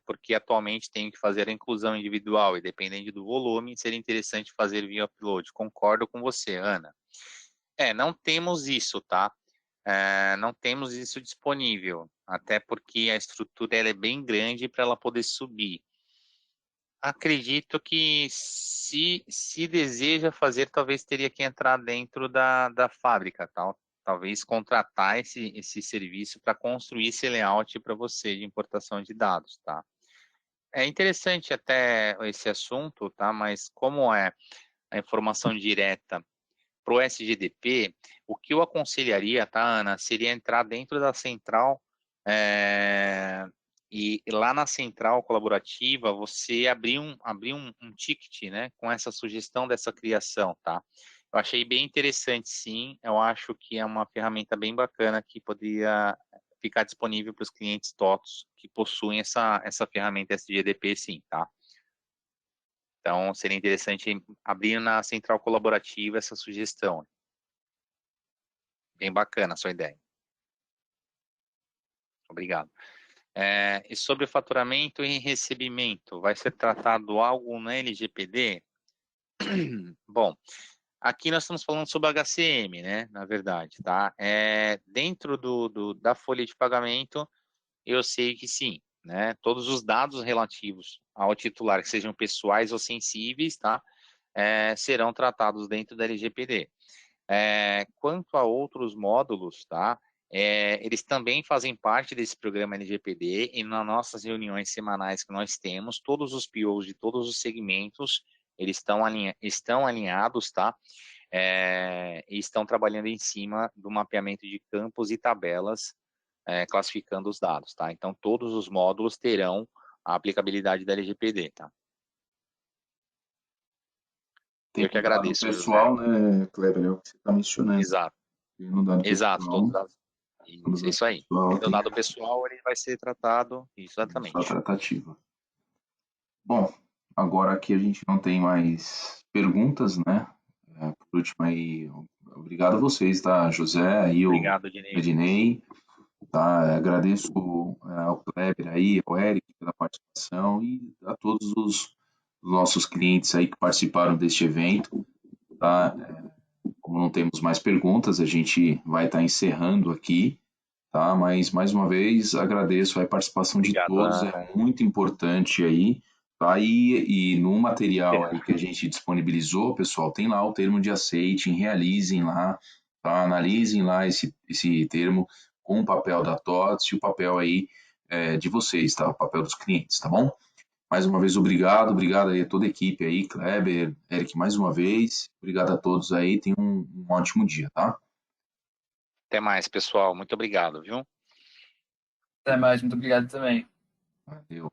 Porque atualmente tenho que fazer a inclusão individual e dependendo do volume, seria interessante fazer via upload. Concordo com você, Ana. Não temos isso, tá? Não temos isso disponível, até porque a estrutura ela é bem grande para ela poder subir. Acredito que se deseja fazer, talvez teria que entrar dentro da fábrica, tal. Talvez contratar esse serviço para construir esse layout para você de importação de dados, tá? É interessante até esse assunto, tá? Mas como é a informação direta para o SGDP, o que eu aconselharia, tá, Ana, seria entrar dentro da central e lá na central colaborativa você abrir um ticket, né, com essa sugestão dessa criação, tá? Eu achei bem interessante, sim. Eu acho que é uma ferramenta bem bacana que poderia ficar disponível para os clientes TOTS que possuem essa ferramenta SGDP, sim, tá? Então, seria interessante abrir na central colaborativa essa sugestão. Bem bacana a sua ideia. Obrigado. E sobre faturamento e recebimento, vai ser tratado algo na LGPD? Bom, aqui nós estamos falando sobre HCM, né? Na verdade, tá? Dentro da folha de pagamento, eu sei que sim, né? Todos os dados relativos ao titular, que sejam pessoais ou sensíveis, tá? Serão tratados dentro da LGPD. Quanto a outros módulos, tá? Eles também fazem parte desse programa LGPD e nas nossas reuniões semanais que nós temos, todos os POs de todos os segmentos, eles estão alinhados, tá? E estão trabalhando em cima do mapeamento de campos e tabelas, classificando os dados, tá? Então, todos os módulos terão a aplicabilidade da LGPD, tá? Tem Eu que o dado agradeço, pessoal, José. né, Kleber, é o que você está mencionando. Exato. Tem no dado Exato, pessoal, todos os dados. Isso aí. O dado pessoal ele vai ser tratado, exatamente. Só tratativa. Bom, agora aqui a gente não tem mais perguntas, né? Por último aí, obrigado a vocês, tá? José, aí o Obrigado, Dinei. Ednei, tá? Agradeço ao Kleber aí, ao Eric pela participação e a todos os nossos clientes aí que participaram deste evento, tá? Como não temos mais perguntas, a gente vai estar encerrando aqui, tá? Mas, mais uma vez, agradeço a participação de Obrigado. todos, é muito importante aí, tá? E no material aí que a gente disponibilizou, pessoal, tem lá o termo de aceite, realizem lá, tá? Analisem lá esse termo com o papel da TOTS e o papel aí de vocês, tá? O papel dos clientes, tá bom? Mais uma vez, obrigado aí a toda a equipe aí, Kleber, Eric, mais uma vez, obrigado a todos aí, tenham um ótimo dia, tá? Até mais, pessoal. Muito obrigado, viu? Até mais, muito obrigado também. Valeu.